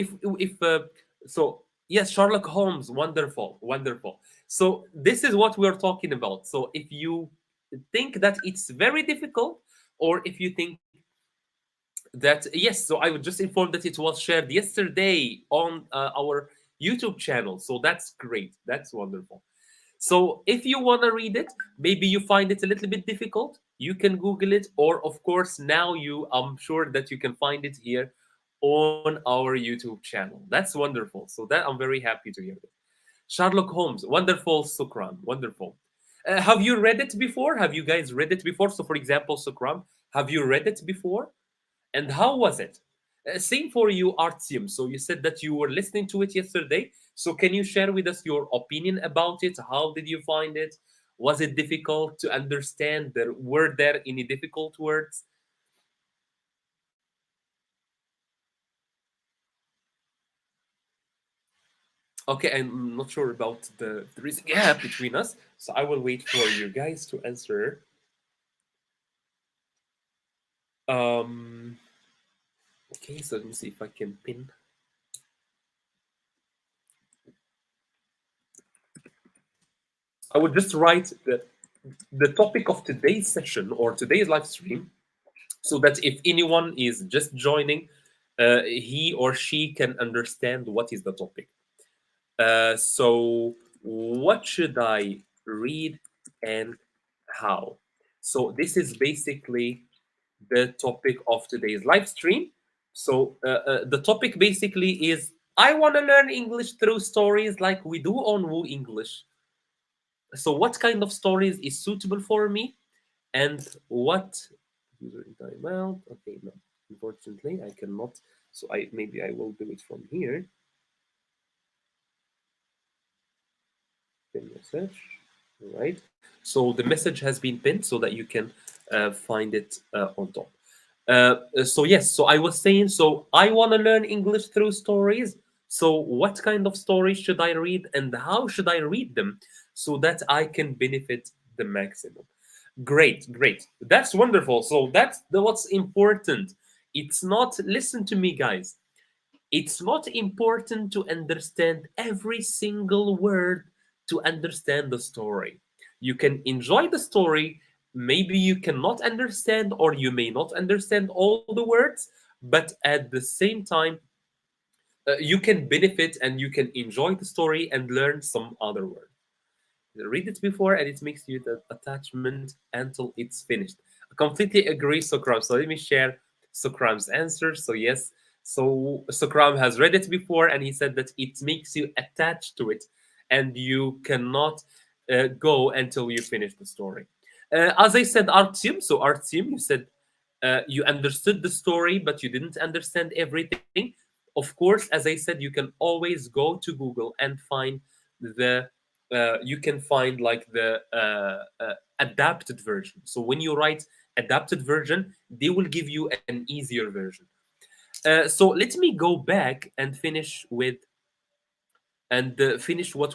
Speaker 1: so yes, Sherlock Holmes, wonderful, wonderful. So this is what we're talking about. So if you think that it's very difficult, or if you think that yes, so I would just inform that it was shared yesterday on our YouTube channel. So that's great. That's wonderful. So if you want to read it, maybe you find it a little bit difficult, you can Google it, or of course, now I'm sure that you can find it here on our YouTube channel. That's wonderful. So that I'm very happy to hear that. Sherlock Holmes, wonderful, Sukram, wonderful. Have you read it before? Have you guys read it before? So, for example, Sukram, have you read it before? And how was it? Same for you, Artyom. So you said that you were listening to it yesterday. So can you share with us your opinion about it? How did you find it? Was it difficult to understand? Were there any difficult words? Okay, I'm not sure about there is a gap between us, so I will wait for you guys to answer. Um, okay, so let me see if I can pin. I would just write the topic of today's session or today's live stream, so that if anyone is just joining, he or she can understand what is the topic. So, what should I read and how? So, this is basically the topic of today's live stream. So, the topic basically is I want to learn English through stories like we do on Woo English. So, what kind of stories is suitable for me, and what user in timeout? Okay, no, unfortunately, I cannot. So, I maybe I will do it from here. Pin message. All right. So the message has been pinned so that you can find it on top. So yes, so I was saying, so I want to learn English through stories. So what kind of stories should I read and how should I read them so that I can benefit the maximum? Great, great. That's wonderful. So that's what's important. It's not, listen to me, guys. It's not important to understand every single word to understand the story. You can enjoy the story, maybe you cannot understand or you may not understand all the words, but at the same time, you can benefit and you can enjoy the story and learn some other words. Read it before and it makes you the attachment until it's finished. I completely agree, Sokram. So let me share Sokram's answer. So yes, so Sokram has read it before and he said that it makes you attached to it and you cannot go until you finish the story. As I said, Artyom, so Artyom, you said you understood the story, but you didn't understand everything. Of course, as I said, you can always go to Google and find the you can find like the adapted version. So when you write adapted version, they will give you an easier version. So let me go back and finish what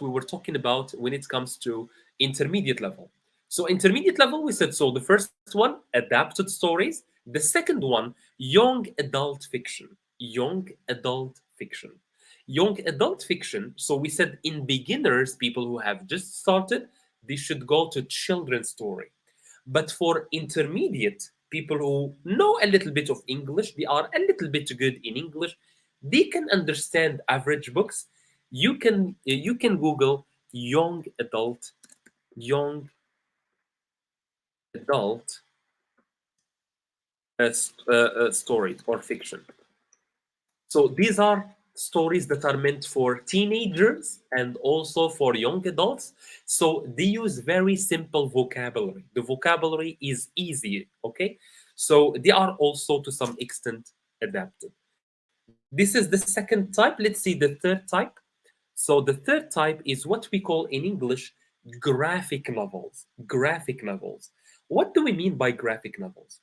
Speaker 1: we were talking about when it comes to intermediate level. So intermediate level, we said, so the first one, adapted stories. The second one, young adult fiction. Young adult fiction. Young adult fiction. So we said in beginners, people who have just started, they should go to children's story. But for intermediate, people who know a little bit of English, they are a little bit good in English, they can understand average books. You can Google young adult stories or fiction. So these are stories that are meant for teenagers and also for young adults. So they use very simple vocabulary. The vocabulary is easy, okay? So they are also to some extent adapted. This is the second type. Let's see the third type. So the third type is what we call in English graphic novels. Graphic novels. What do we mean by graphic novels?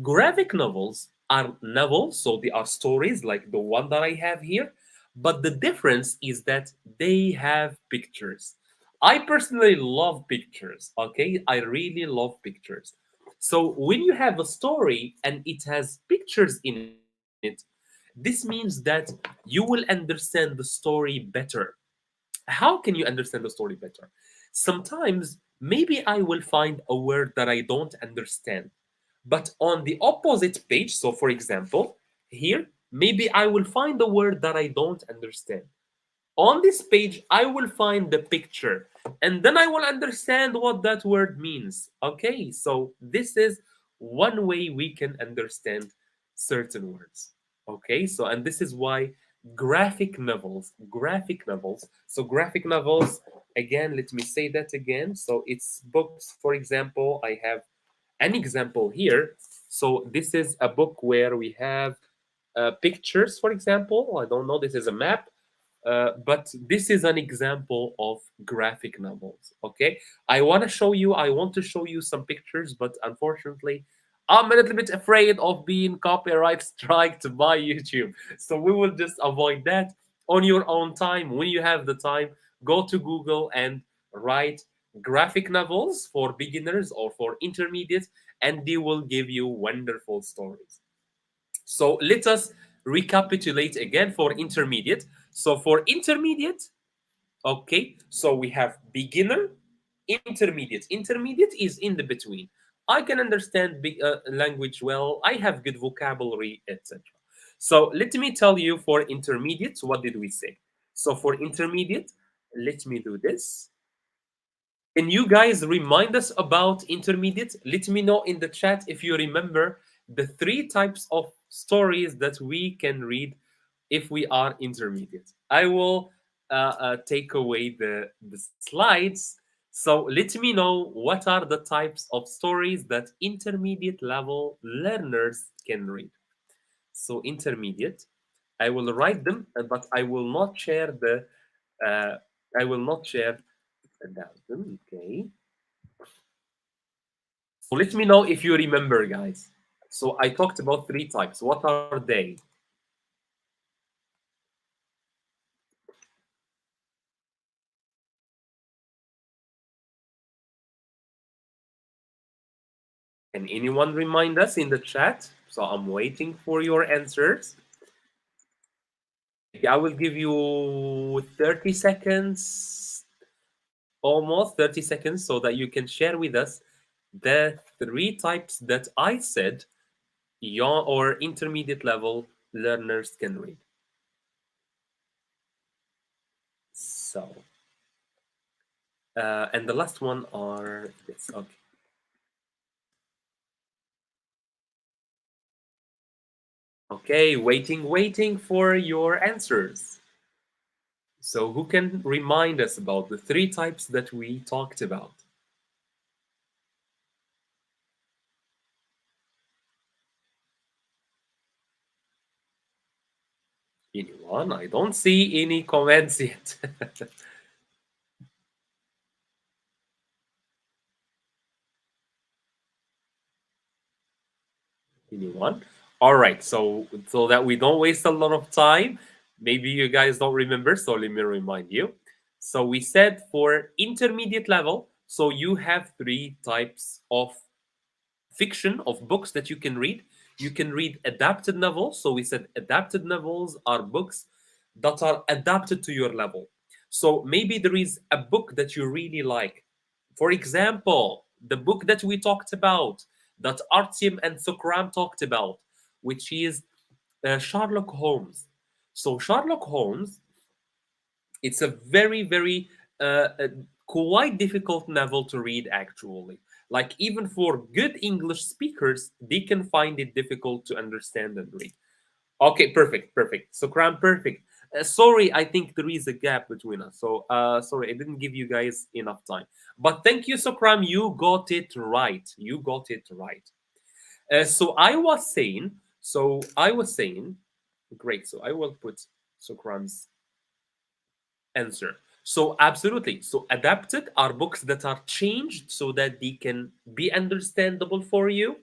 Speaker 1: Graphic novels are novels, so they are stories like the one that I have here, but the difference is that they have pictures. I personally love pictures, okay? I really love pictures. So when you have a story and it has pictures in it, this means that you will understand the story better. How can you understand the story better? Sometimes maybe I will find a word that I don't understand. But on the opposite page, so for example, here, maybe I will find a word that I don't understand. On this page, I will find the picture and then I will understand what that word means. Okay, so this is one way we can understand certain words. Okay, so and this is why graphic novels, again, let me say that again. So it's books, for example, I have an example here. So this is a book where we have pictures, for example. I don't know, this is a map, but this is an example of graphic novels. Okay, I want to show you some pictures, but unfortunately, I'm a little bit afraid of being copyright striked by YouTube. So we will just avoid that on your own time. When you have the time, go to Google and write graphic novels for beginners or for intermediate, and they will give you wonderful stories. So let us recapitulate again for intermediate. So for intermediate, okay, so we have beginner, Intermediate. Intermediate is in the between. I can understand big language well. I have good vocabulary, etc. So let me tell you for intermediate, what did we say? So for intermediate, let me do this. Can you guys remind us about intermediate? Let me know in the chat if you remember the three types of stories that we can read if we are intermediate. I will take away the slides. So let me know what are the types of stories that intermediate level learners can read. So intermediate, I will write them, but I will not share the. Uh, I will not share them. Okay. So let me know if you remember, guys. So I talked about three types. What are they? Can anyone remind us in the chat? So I'm waiting for your answers. I will give you 30 seconds, almost 30 seconds, so that you can share with us the three types that I said young or intermediate level learners can read. So, and the last one are this. Okay. Okay, waiting for your answers. So, who can remind us about the three types that we talked about? Anyone? I don't see any comments yet. Anyone? All right. So that we don't waste a lot of time, maybe you guys don't remember. So let me remind you. So we said for intermediate level, so you have three types of fiction of books that you can read. You can read adapted novels. So we said adapted novels are books that are adapted to your level. So maybe there is a book that you really like. For example, the book that we talked about, that Artyom and Sokram talked about, which is Sherlock Holmes. So Sherlock Holmes, it's a very quite difficult novel to read actually. Like even for good English speakers, they can find it difficult to understand and read. Okay, perfect. So Kram, perfect. Sorry, I think there is a gap between us. So sorry, I didn't give you guys enough time. But thank you, Sokram. You got it right. You got it right. So I was saying, great. So I will put Sokram's answer. So absolutely. So adapted are books that are changed so that they can be understandable for you.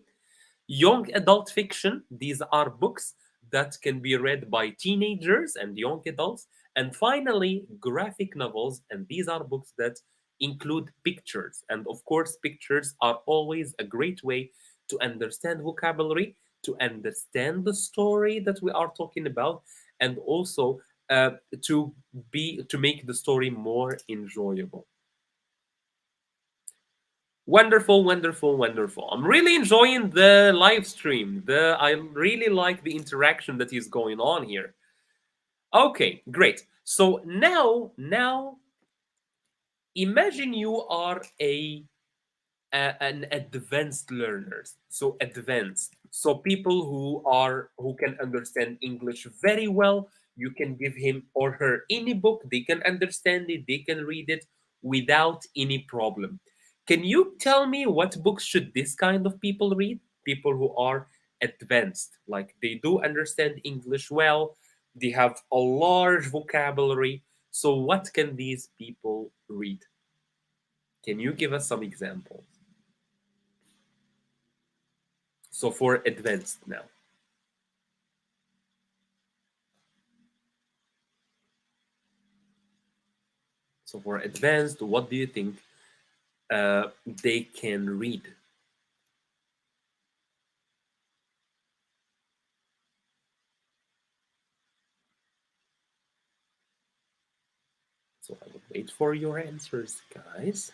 Speaker 1: Young adult fiction, these are books that can be read by teenagers and young adults. And finally, graphic novels, and these are books that include pictures. And of course, pictures are always a great way to understand vocabulary, to understand the story that we are talking about, and also uh, to make the story more enjoyable. Wonderful. I'm really enjoying the live stream. I really like the interaction that is going on here. Okay, great. So now imagine you are an advanced learners. So advanced. So people who can understand English very well. You can give him or her any book, they can understand it, they can read it without any problem. Can you tell me what books should this kind of people read? People who are advanced, like they do understand English well, they have a large vocabulary. So what can these people read? Can you give us some examples? So for advanced now. So for advanced, what do you think they can read? So I will wait for your answers, guys.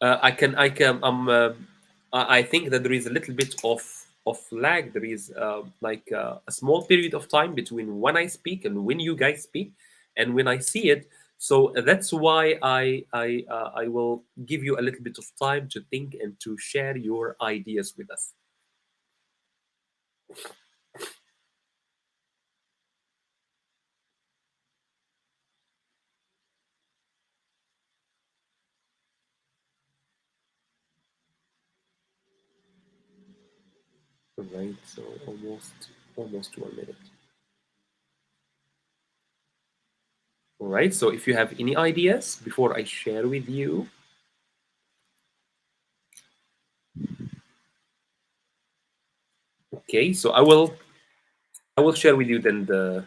Speaker 1: I think that there is a little bit of lag. There is like a small period of time between when I speak and when you guys speak, and when I see it. So that's why I will give you a little bit of time to think and to share your ideas with us. Right. So almost 1 minute. All right. So if you have any ideas before I share with you, okay. So I will share with you then the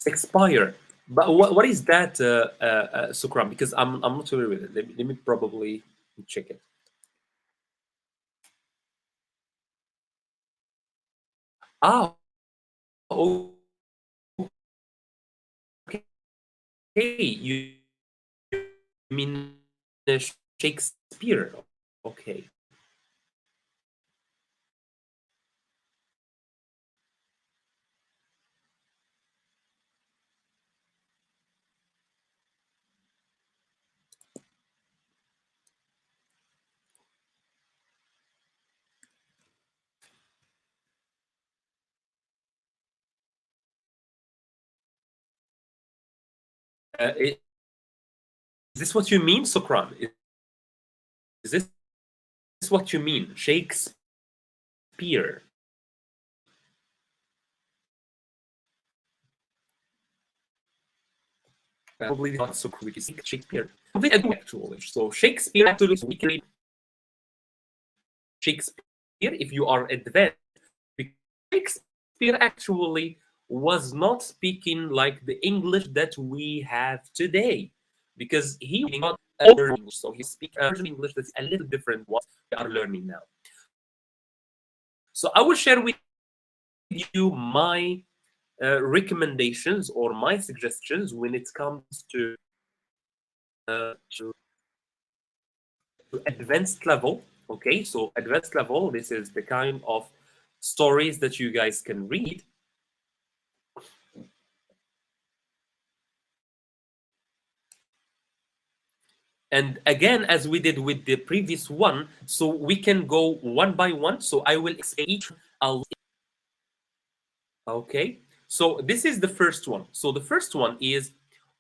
Speaker 1: expire. But what is that, Sukram? Because I'm not familiar with it. Let me probably check it. Ah, okay. You mean Shakespeare? Okay. Is this what you mean, Sukram? Is this what you mean, Shakespeare? Probably not so quick. Shakespeare. Completely agree, actually. So Shakespeare actually we can read Shakespeare if you are advanced. Because Shakespeare actually was not speaking like the English that we have today, because he was not learning, so he speaks a version of English that's a little different what we are learning now. So I will share with you my recommendations or my suggestions when it comes to advanced level. Okay, so advanced level, this is the kind of stories that you guys can read. And again, as we did with the previous one, so we can go one by one. So I will explain each. Okay, so this is the first one. So the first one is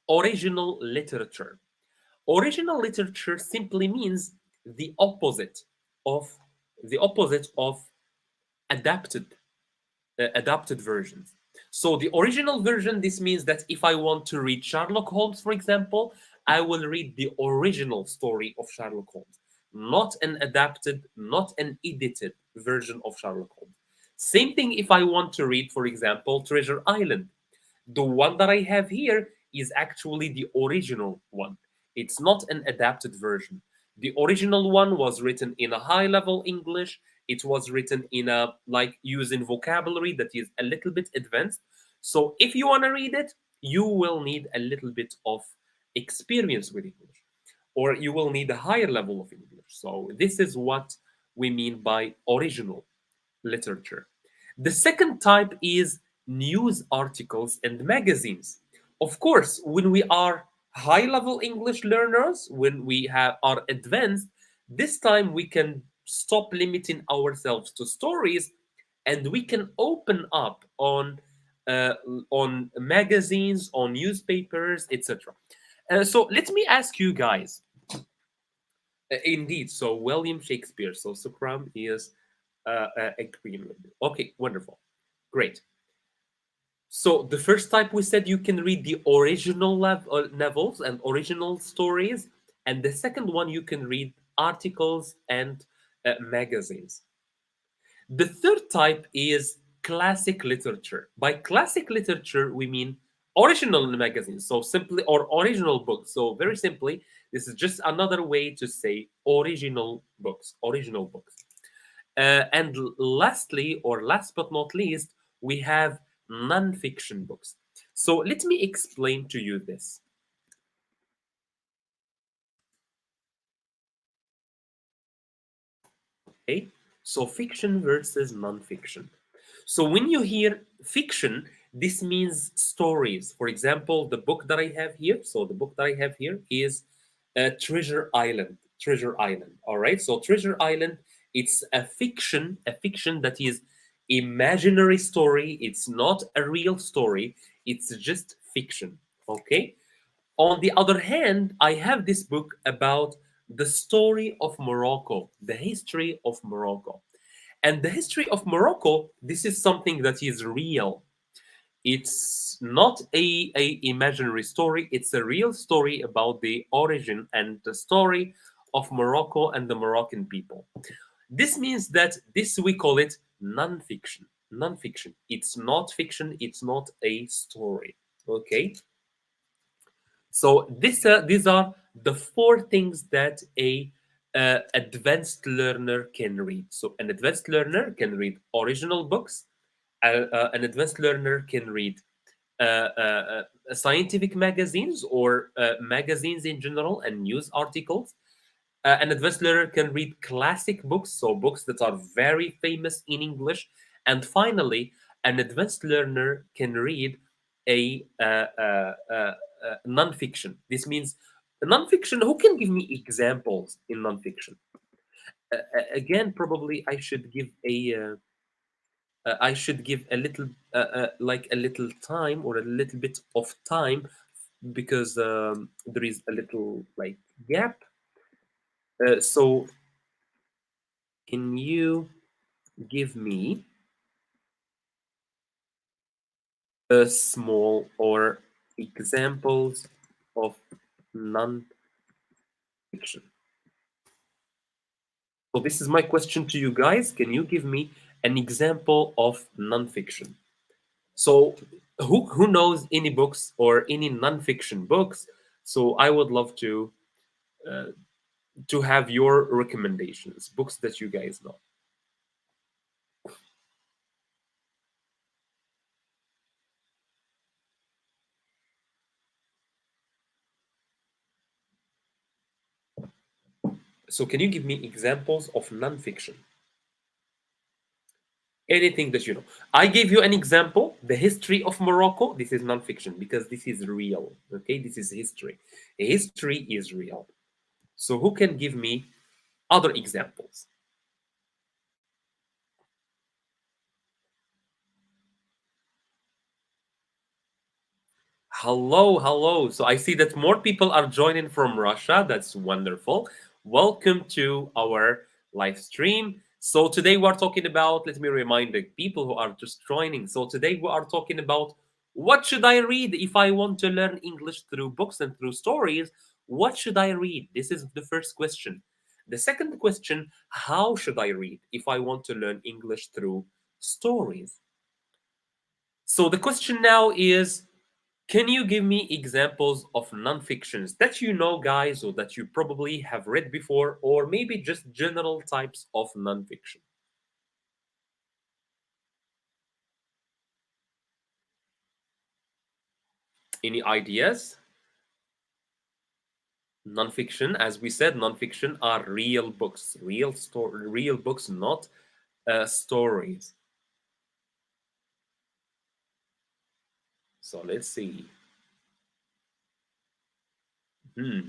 Speaker 1: original literature. Original literature simply means the opposite of adapted adapted versions. So the original version, this means that if I want to read Sherlock Holmes, for example, I will read the original story of Sherlock Holmes, not an adapted, not an edited version of Sherlock Holmes. Same thing if I want to read, for example, Treasure Island. The one that I have here is actually the original one. It's not an adapted version. The original one was written in a high level English. It was written in a like using vocabulary that is a little bit advanced. So if you want to read it, you will need a little bit of experience with English, or you will need a higher level of English. So this is what we mean by original literature. The second type is news articles and magazines. Of course, when we are high level English learners, when we are advanced, this time we can stop limiting ourselves to stories, and we can open up uh, on magazines, on newspapers, etc. So let me ask you guys. Indeed, so William Shakespeare. So Sukram is agreeing with it. Okay, wonderful, great. So the first type we said you can read the original novels and original stories, and the second one you can read articles and magazines. The third type is classic literature. By classic literature, we mean original magazines, so simply, or original books. So very simply, this is just another way to say original books, original books. And lastly, or last but not least, we have non-fiction books. So let me explain to you this. Okay, so fiction versus non-fiction. So when you hear fiction, this means stories. For example, the book that I have here. So the book that I have here is Treasure Island. Treasure Island. All right. So Treasure Island, it's a fiction that is imaginary story. It's not a real story. It's just fiction. Okay. On the other hand, I have this book about the story of Morocco, the history of Morocco. And the history of Morocco, this is something that is real. It's not a imaginary story, it's a real story about the origin and the story of Morocco and the Moroccan people. This means that this we call it non-fiction. Non-fiction. It's not fiction, it's not a story. Okay? So these are the four things that a advanced learner can read. So an advanced learner can read original books. An advanced learner can read scientific magazines or magazines in general and news articles. An advanced learner can read classic books, so books that are very famous in English. And finally, an advanced learner can read a non-fiction. This means non-fiction. Who can give me examples in non-fiction? Again, probably I should give a little like a little time or a little bit of time because there is a little like gap. So can you give me a small or examples of non-fiction? So this is my question to you guys. Can you give me an example of non-fiction? So who knows any books or any non-fiction books? So I would love uh, to have your recommendations, books that you guys know. So can you give me examples of non-fiction? Anything that you know. I gave you an example, the history of Morocco. This is non-fiction because this is real. Okay, this is history. History is real. So who can give me other examples? Hello, hello. So I see that more people are joining from Russia. That's wonderful. Welcome to our live stream. So today we are talking about, let me remind the people who are just joining. So today we are talking about what should I read if I want to learn English through books and through stories? What should I read? This is the first question. The second question, how should I read if I want to learn English through stories? So the question now is, can you give me examples of non-fictions that you know, guys, or that you probably have read before, or maybe just general types of non-fiction? Any ideas? Non-fiction, as we said, non-fiction are real books, real books, not stories. So let's see. Hmm.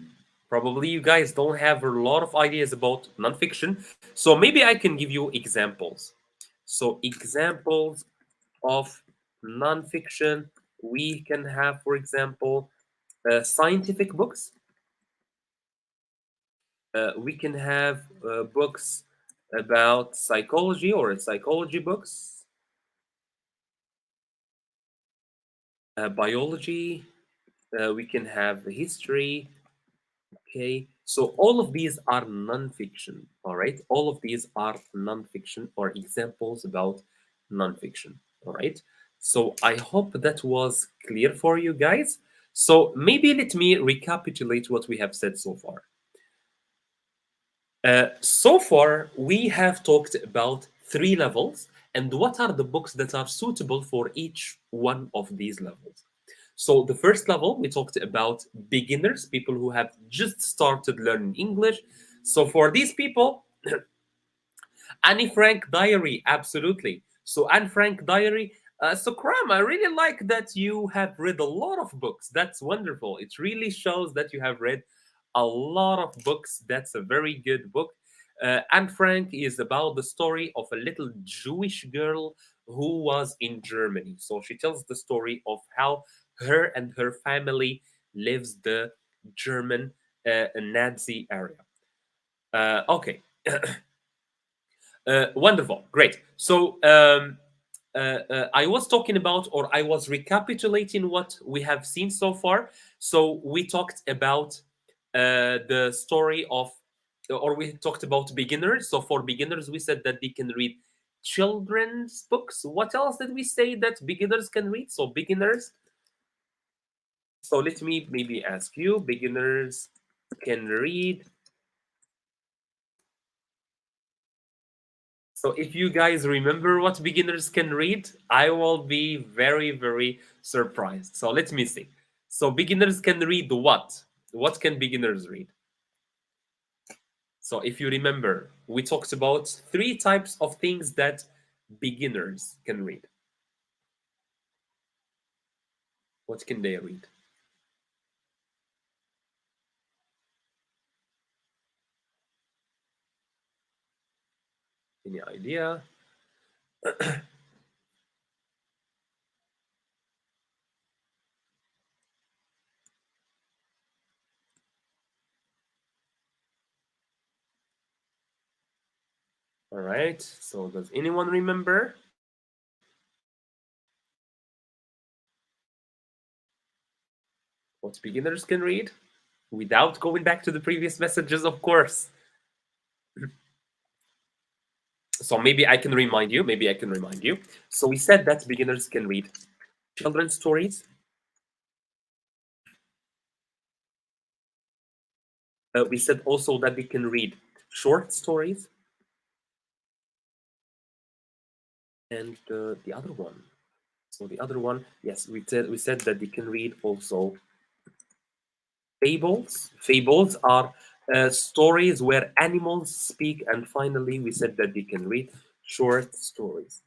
Speaker 1: Probably you guys don't have a lot of ideas about non-fiction, so maybe I can give you examples. So examples of non-fiction, we can have, for example, scientific books. We can have books about psychology or psychology books, biology. We can have history. Okay, so all of these are non-fiction. All right, all of these are non-fiction or examples about non-fiction. All right, so I hope that was clear for you guys. So maybe let me recapitulate what we have said so far. So far, we have talked about three levels, and what are the books that are suitable for each one of these levels. So the first level, we talked about beginners, people who have just started learning English. So for these people, Annie Frank Diary, absolutely. So Anne Frank Diary. So Kram, I really like that you have read a lot of books. That's wonderful. It really shows that you have read a lot of books. That's a very good book. Anne Frank is about the story of a little Jewish girl who was in Germany. So she tells the story of how her and her family lives the German Nazi area. Okay. Wonderful, great. So I was talking about, or I was recapitulating what we have seen so far. So we talked about the story of, or we talked about beginners. So for beginners, we said that they can read children's books. What else did we say that beginners can read? So beginners. So let me maybe ask you, beginners can read. So if you guys remember what beginners can read, I will be very, very surprised. So let me see. So beginners can read what? What can beginners read? So if you remember, we talked about three types of things that beginners can read. What can they read? Any idea? All right. So does anyone remember what beginners can read? Without going back to the previous messages, of course. So maybe I can remind you. Maybe I can remind you. So we said that beginners can read children's stories. We said also that they can read short stories, and the other one. So the other one, yes, we said that they can read also fables. Fables are stories where animals speak, and finally, we said that they can read short stories.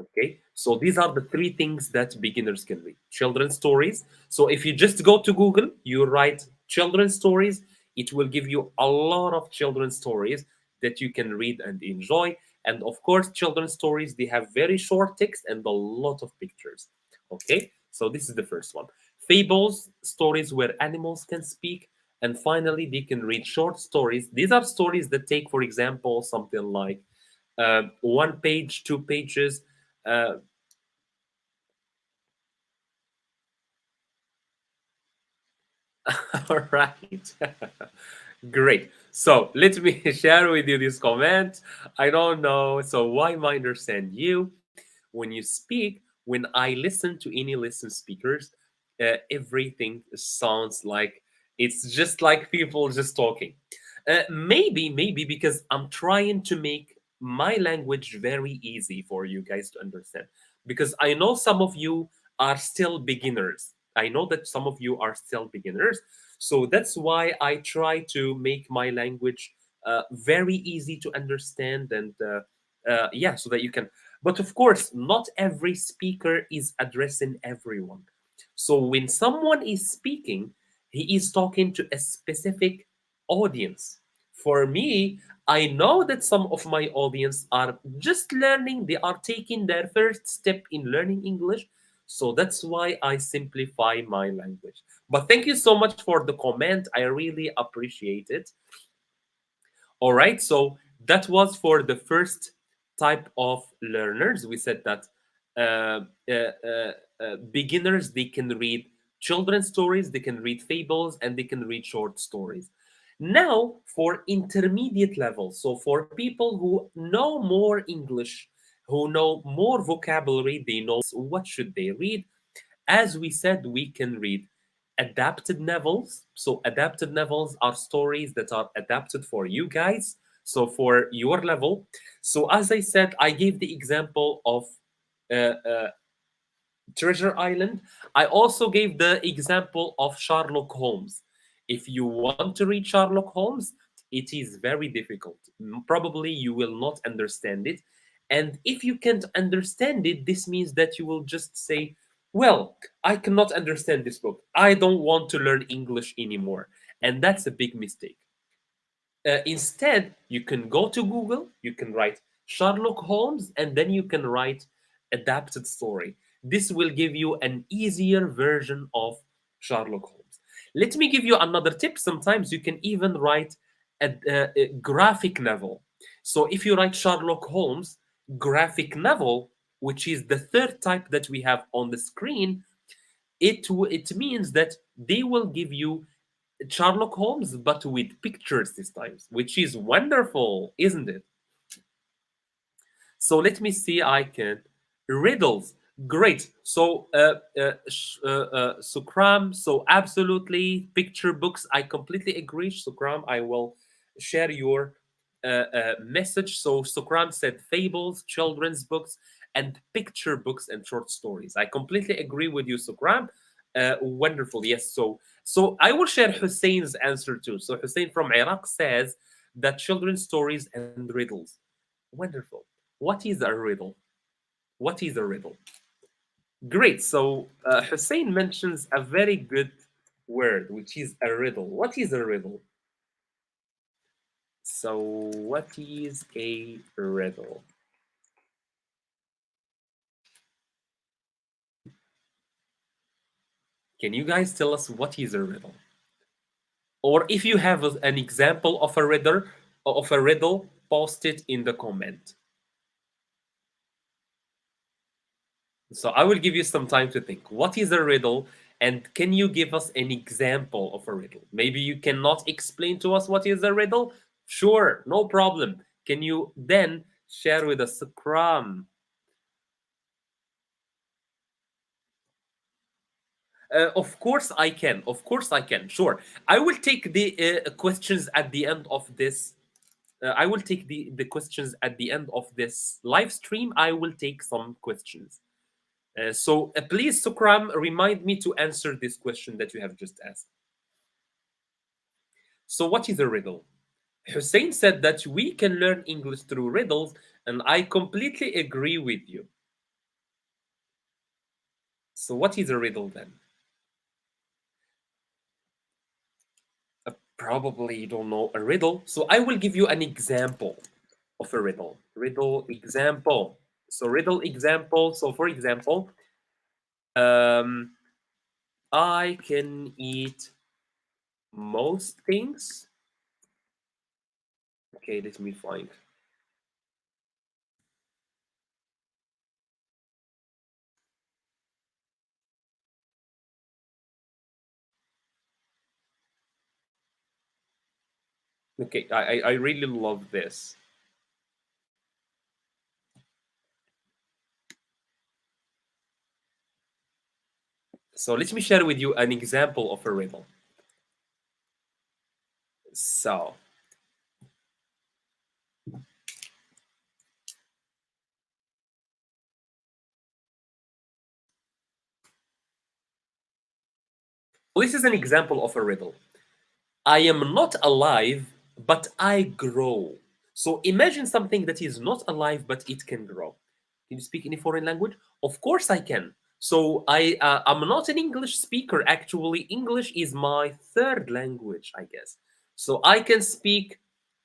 Speaker 1: Okay, so these are the three things that beginners can read. Children's stories. So if you just go to Google, you write children's stories, it will give you a lot of children's stories that you can read and enjoy. And of course, children's stories, they have very short text and a lot of pictures. Okay, so this is the first one. Fables, stories where animals can speak. And finally, they can read short stories. These are stories that take, for example, something like 1 page, 2 pages. uh, all right. Great. So let me share with you this comment. I don't know. So why I understand you when you speak, when I listen to any listen speakers, everything sounds like it's just like people just talking. Maybe because I'm trying to make my language very easy for you guys to understand. Because I know some of you are still beginners. I know that some of you are still beginners. So that's why I try to make my language very easy to understand and yeah, so that you can. But of course, not every speaker is addressing everyone. So when someone is speaking, he is talking to a specific audience. For me, I know that some of my audience are just learning, they are taking their first step in learning English. So that's why I simplify my language. But thank you so much for the comment. I really appreciate it. All right, so that was for the first type of learners. We said that beginners, they can read children's stories, they can read fables, and they can read short stories. Now, for intermediate level, so for people who know more English, who know more vocabulary, they know what should they read. As we said, we can read adapted novels. So adapted novels are stories that are adapted for you guys. So for your level, so as I said, I gave the example of Treasure Island. I also gave the example of Sherlock Holmes. If you want to read Sherlock Holmes, it is very difficult. Probably you will not understand it. And if you can't understand it, this means that you will just say, well, I cannot understand this book. I don't want to learn English anymore. And that's a big mistake. Instead, you can go to Google, you can write Sherlock Holmes, and then you can write adapted story. This will give you an easier version of Sherlock Holmes. Let me give you another tip. Sometimes you can even write a graphic novel. So if you write Sherlock Holmes graphic novel, which is the third type that we have on the screen, it means that they will give you Sherlock Holmes, but with pictures this time, which is wonderful, isn't it? So let me see. I can riddles. Great. So Sukram. So absolutely, picture books. I completely agree, Sukram. I will share your message. So Sukram said fables, children's books, and picture books and short stories. I completely agree with you, Sukram. Wonderful. Yes. So I will share Hussein's answer too. So Hussein from Iraq says that children's stories and riddles. Wonderful. What is a riddle? What is a riddle? Great. So Hussein mentions a very good word, which is a riddle. What is a riddle? So, what is a riddle? Can you guys tell us what is a riddle? Or if you have an example of a riddle, post it in the comment. So I will give you some time to think. What is a riddle? And can you give us an example of a riddle? Maybe you cannot explain to us what is a riddle. Sure, no problem. Can you then share with us, Scrum? Of course I can. Of course I can. Sure. I will take the questions at the end of this. I will take the questions at the end of this live stream. I will take some questions. So please, Sukram, remind me to answer this question that you have just asked. So what is a riddle? Hussein said that we can learn English through riddles, and I completely agree with you. So what is a riddle then? Probably you don't know a riddle. So I will give you an example of a riddle. Riddle example. So riddle example. So for example, um, I can eat most things. Okay, let me find. Okay, I really love this. So let me share with you an example of a riddle. So this is an example of a riddle. I am not alive, but I grow. So imagine something that is not alive, but it can grow. Can you speak any foreign language? Of course I can. So I'm not an English speaker. Actually, English is my third language, I guess. So I can speak.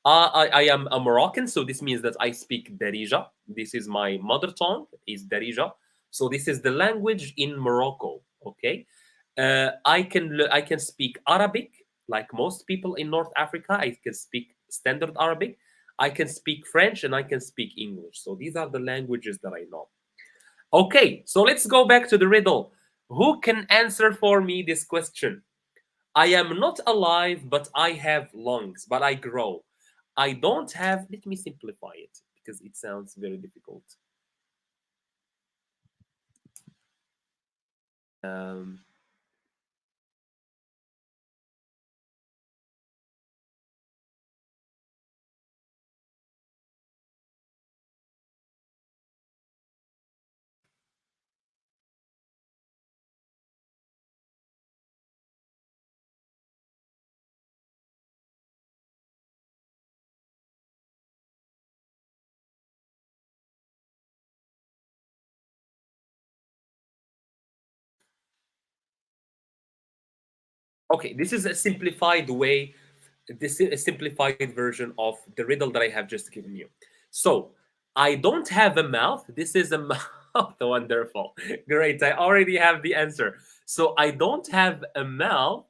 Speaker 1: I am a Moroccan, so this means that I speak Darija. This is my mother tongue, is Darija. So this is the language in Morocco. Okay, I can speak Arabic like most people in North Africa. I can speak standard Arabic. I can speak French and I can speak English. So these are the languages that I know. Okay, so let's go back to the riddle. Who can answer for me this question? I am not alive, but I have lungs, but I grow. I don't have, let me simplify it because it sounds very difficult. Um, Okay, this is a simplified way. This is a simplified version of the riddle that I have just given you. So, I don't have a mouth. This is a mouth. Wonderful. Great. I already have the answer. So, I don't have a mouth.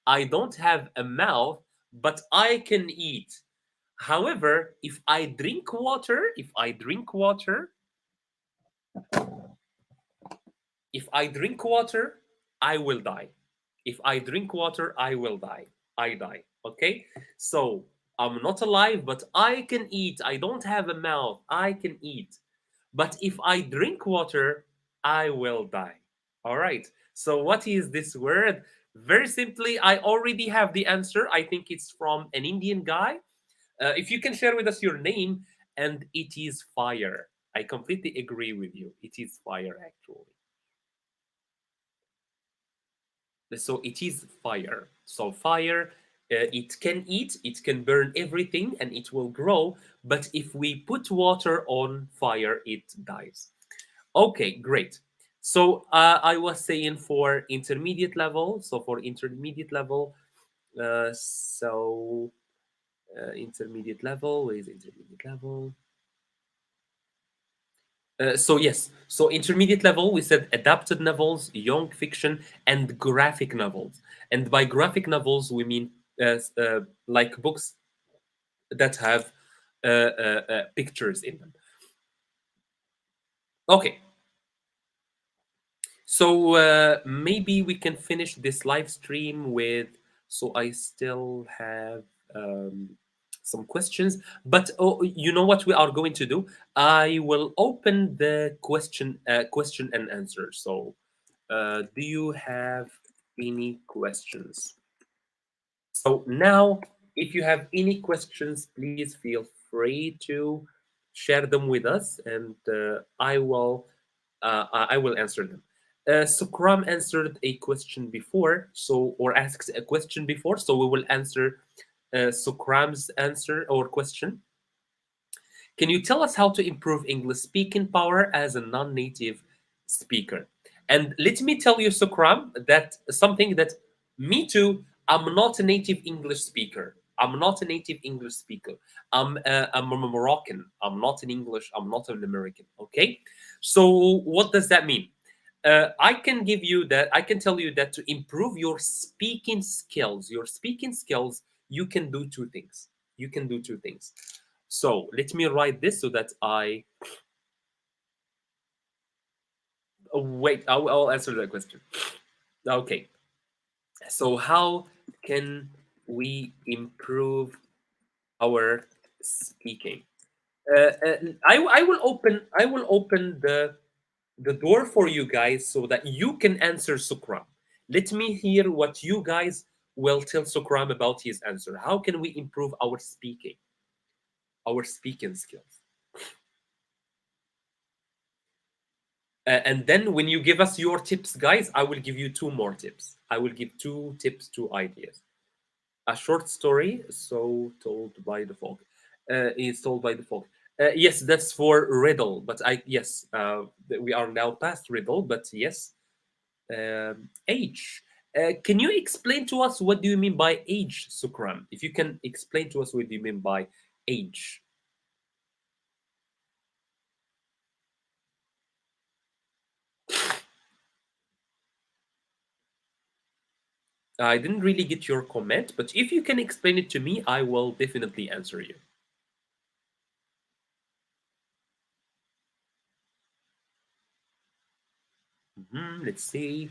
Speaker 1: I don't have a mouth, but I can eat. However, if I drink water, I will die. If I drink water, I will die. I die. Okay? So I'm not alive, but I can eat. I don't have a mouth. I can eat. But if I drink water, I will die. All right. So what is this word? Very simply, I already have the answer. I think it's from an Indian guy. If you can share with us your name, and it is fire. I completely agree with you. It is fire, actually. So it is fire. So fire, it can eat, it can burn everything, and it will grow. But if we put water on fire, it dies. Okay, great. So I was saying for intermediate level. So for intermediate level, intermediate level. Where is intermediate level? So yes, so intermediate level, we said adapted novels, young fiction, and graphic novels. And by graphic novels, we mean like books that have pictures in them. Okay, so maybe we can finish this live stream with. So I still have some questions, but oh, you know what we are going to do? I will open the question and answer. So, do you have any questions? So now, if you have any questions, please feel free to share them with us, and I will answer them. Sukram answered a question before, so or asked a question before, so we will answer Sukram's answer or question. Can you tell us how to improve English speaking power as a non-native speaker? And let me tell you, Sukram, that something that me too, I'm not a native English speaker. I'm not a native English speaker. I'm a Moroccan. I'm not an English. I'm not an American. Okay. So what does that mean? I can give you that. I can tell you that to improve your speaking skills, you can do two things. You can do two things. So let me write this so that I wait. I'll answer that question. Okay. So how can we improve our speaking? I will open the door for you guys so that you can answer Sukram. Let me hear what you guys will tell Sukram about his answer. How can we improve our speaking skills? And then when you give us your tips, guys, I will give you two more tips. I will give two tips, two ideas. A short story, so told by the folk, is told by the folk. Yes, that's for riddle, but we are now past riddle, but yes, age. Can you explain to us what do you mean by age, Sukram? If you can explain to us what do you mean by age. I didn't really get your comment, but if you can explain it to me, I will definitely answer you. Let's see.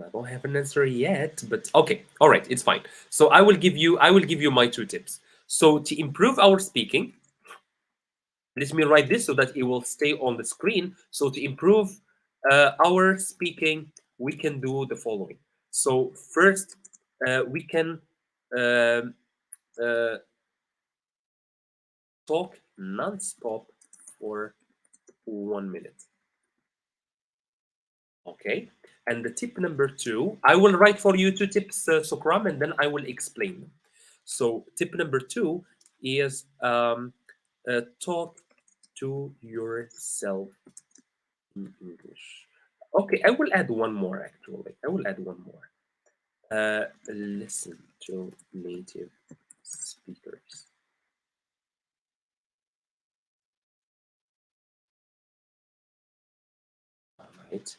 Speaker 1: I don't have an answer yet, but okay, all right, it's fine. So I will give you my two tips. So to improve our speaking, let me write this so that it will stay on the screen. So to improve our speaking, we can do the following. So first, we can um uh, talk non-stop for 1 minute. Okay. And the tip number two, I will write for you two tips, Sukram, and then I will explain them. So tip number two is talk to yourself in English. Okay, I will add one more actually. I will add one more. Listen to native speakers. All right.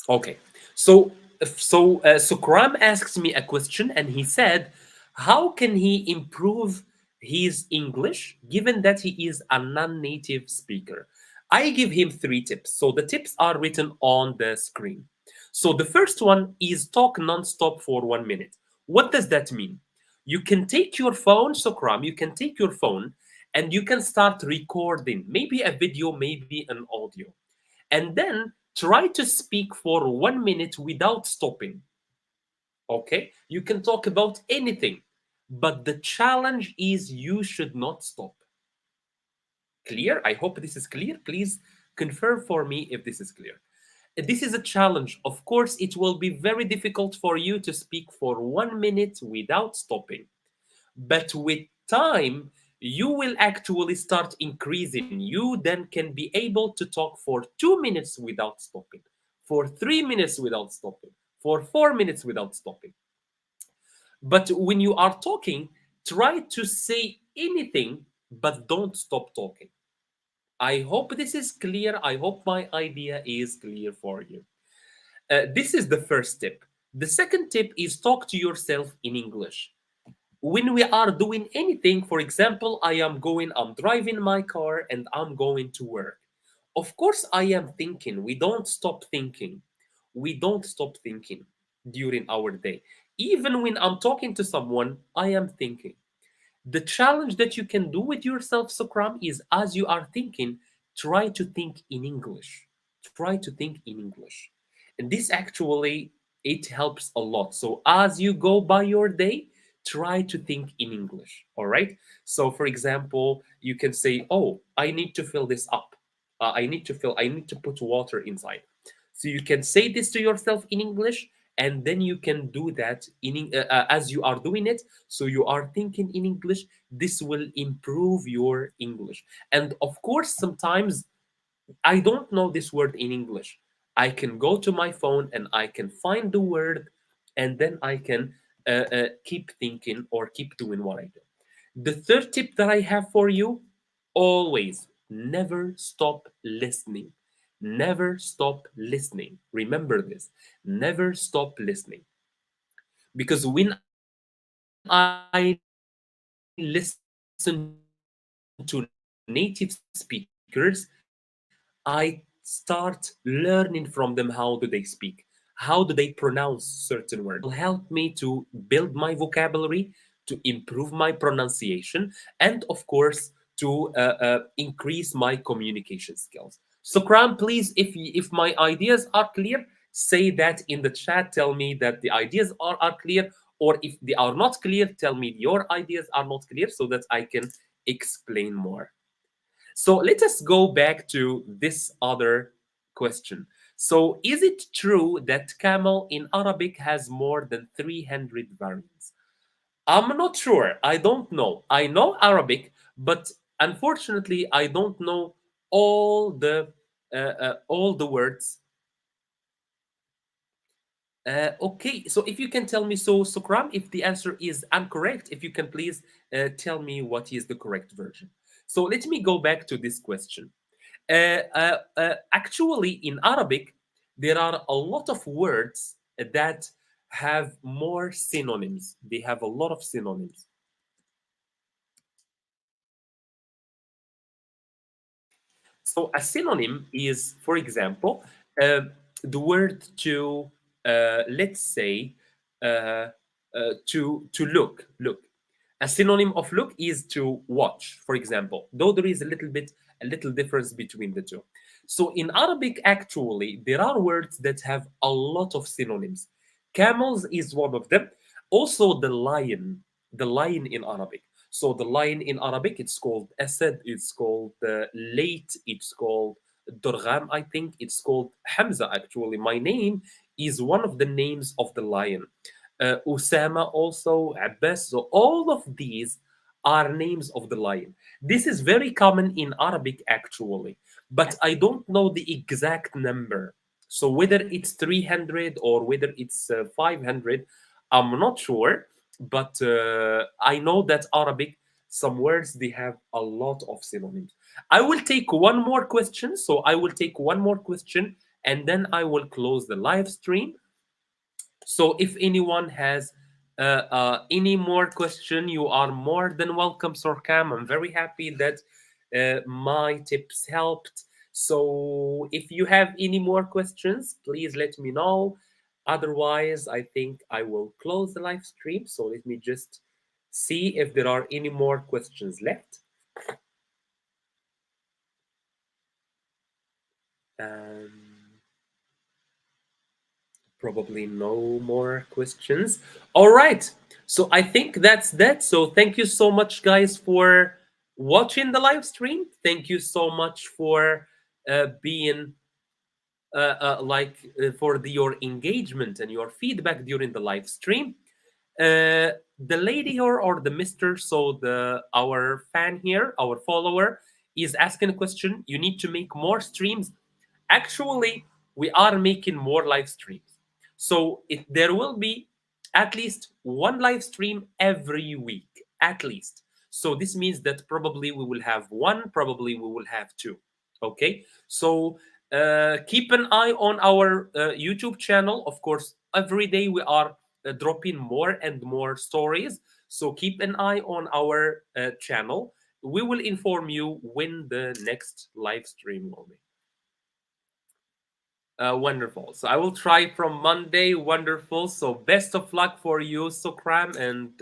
Speaker 1: Okay. So Kram asks me a question and he said, how can he improve his English given that he is a non-native speaker? I give him three tips. So the tips are written on the screen. So the first one is talk non-stop for 1 minute. What does that mean? You can take your phone, Sokram, you can take your phone and you can start recording maybe a video, maybe an audio, and then try to speak for 1 minute without stopping. Okay, you can talk about anything, but the challenge is you should not stop. Clear? I hope this is clear. Please confirm for me if this is clear. This is a challenge. Of course, it will be very difficult for you to speak for 1 minute without stopping. But with time, you will actually start increasing. You then can be able to talk for 2 minutes without stopping, for 3 minutes without stopping, for 4 minutes without stopping. But when you are talking, try to say anything, but don't stop talking. I hope this is clear. I hope my idea is clear for you. This is the first tip. The second tip is talk to yourself in English. When we are doing anything, for example, I'm driving my car and I'm going to work. Of course, I am thinking. We don't stop thinking. We don't stop thinking during our day. Even when I'm talking to someone, I am thinking. The challenge that you can do with yourself, Sokram, is as you are thinking, try to think in English. Try to think in English. And this actually it helps a lot. So as you go by your day, try to think in English. All right. So for example, you can say, "Oh, I need to fill this up. I need to put water inside." So you can say this to yourself in English, and then you can do that as you are doing it. So you are thinking in English. This will improve your English. And of course, sometimes I don't know this word in English. I can go to my phone and I can find the word, and then I can keep thinking or keep doing what I do. The third tip that I have for you, always never stop listening. Never stop listening. Remember this. Never stop listening. Because when I listen to native speakers, I start learning from them how do they speak, how do they pronounce certain words. This will help me to build my vocabulary, to improve my pronunciation, and of course to increase my communication skills. So Kram, please, if my ideas are clear, say that in the chat. Tell me that the ideas are clear, or if they are not clear, tell me your ideas are not clear so that I can explain more. So let us go back to this other question. So is it true that camel in Arabic has more than 300 variants? I'm not sure. I don't know. I know Arabic, but unfortunately, I don't know all the words. Okay, so if you can tell me, so Sukram, if the answer is incorrect, if you can please tell me what is the correct version. So let me go back to this question. Actually, in Arabic, there are a lot of words that have more synonyms. They have a lot of synonyms. So a synonym is, for example, uh, the word to, let's say, to look. Look. A synonym of look is to watch, for example. Though there is a little difference between the two. So in Arabic, actually, there are words that have a lot of synonyms. Camels is one of them. Also, the lion in Arabic. So the lion in Arabic, it's called Asad, it's called Late, it's called Durgham, I think, it's called Hamza, actually. My name is one of the names of the lion. Usama also, Abbas. So all of these are names of the lion. This is very common in Arabic actually, but I don't know the exact number. So whether it's 300 or whether it's 500, I'm not sure. But I know that Arabic, some words they have a lot of synonyms. I will take one more question. So I will take one more question and then I will close the live stream. So if anyone has any more question, you are more than welcome, Sorkam. I'm very happy that my tips helped. So if you have any more questions, please let me know. Otherwise, I think I will close the live stream. So let me just see if there are any more questions left. Um, Probably no more questions. All right. So I think that's that. So thank you so much, guys, for watching the live stream. Thank you so much for being for your engagement and your feedback during the live stream. The lady or the mister, so the our fan here, our follower, is asking a question. You need to make more streams. Actually, we are making more live streams. So there will be at least one live stream every week, at least. So this means that probably we will have one, probably we will have two. Okay. So keep an eye on our YouTube channel. Of course, every day we are dropping more and more stories. So keep an eye on our channel. We will inform you when the next live stream will be. Wonderful. So I will try from Monday. Wonderful. So best of luck for you, Sokram, and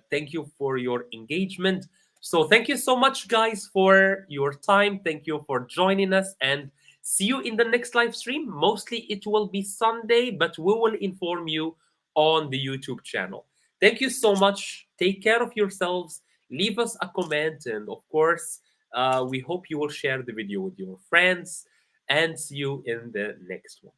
Speaker 1: thank you for your engagement. So thank you so much, guys, for your time. Thank you for joining us, and see you in the next live stream. Mostly it will be Sunday, but we will inform you on the YouTube channel. Thank you so much. Take care of yourselves. Leave us a comment, and of course, we hope you will share the video with your friends and see you in the next one.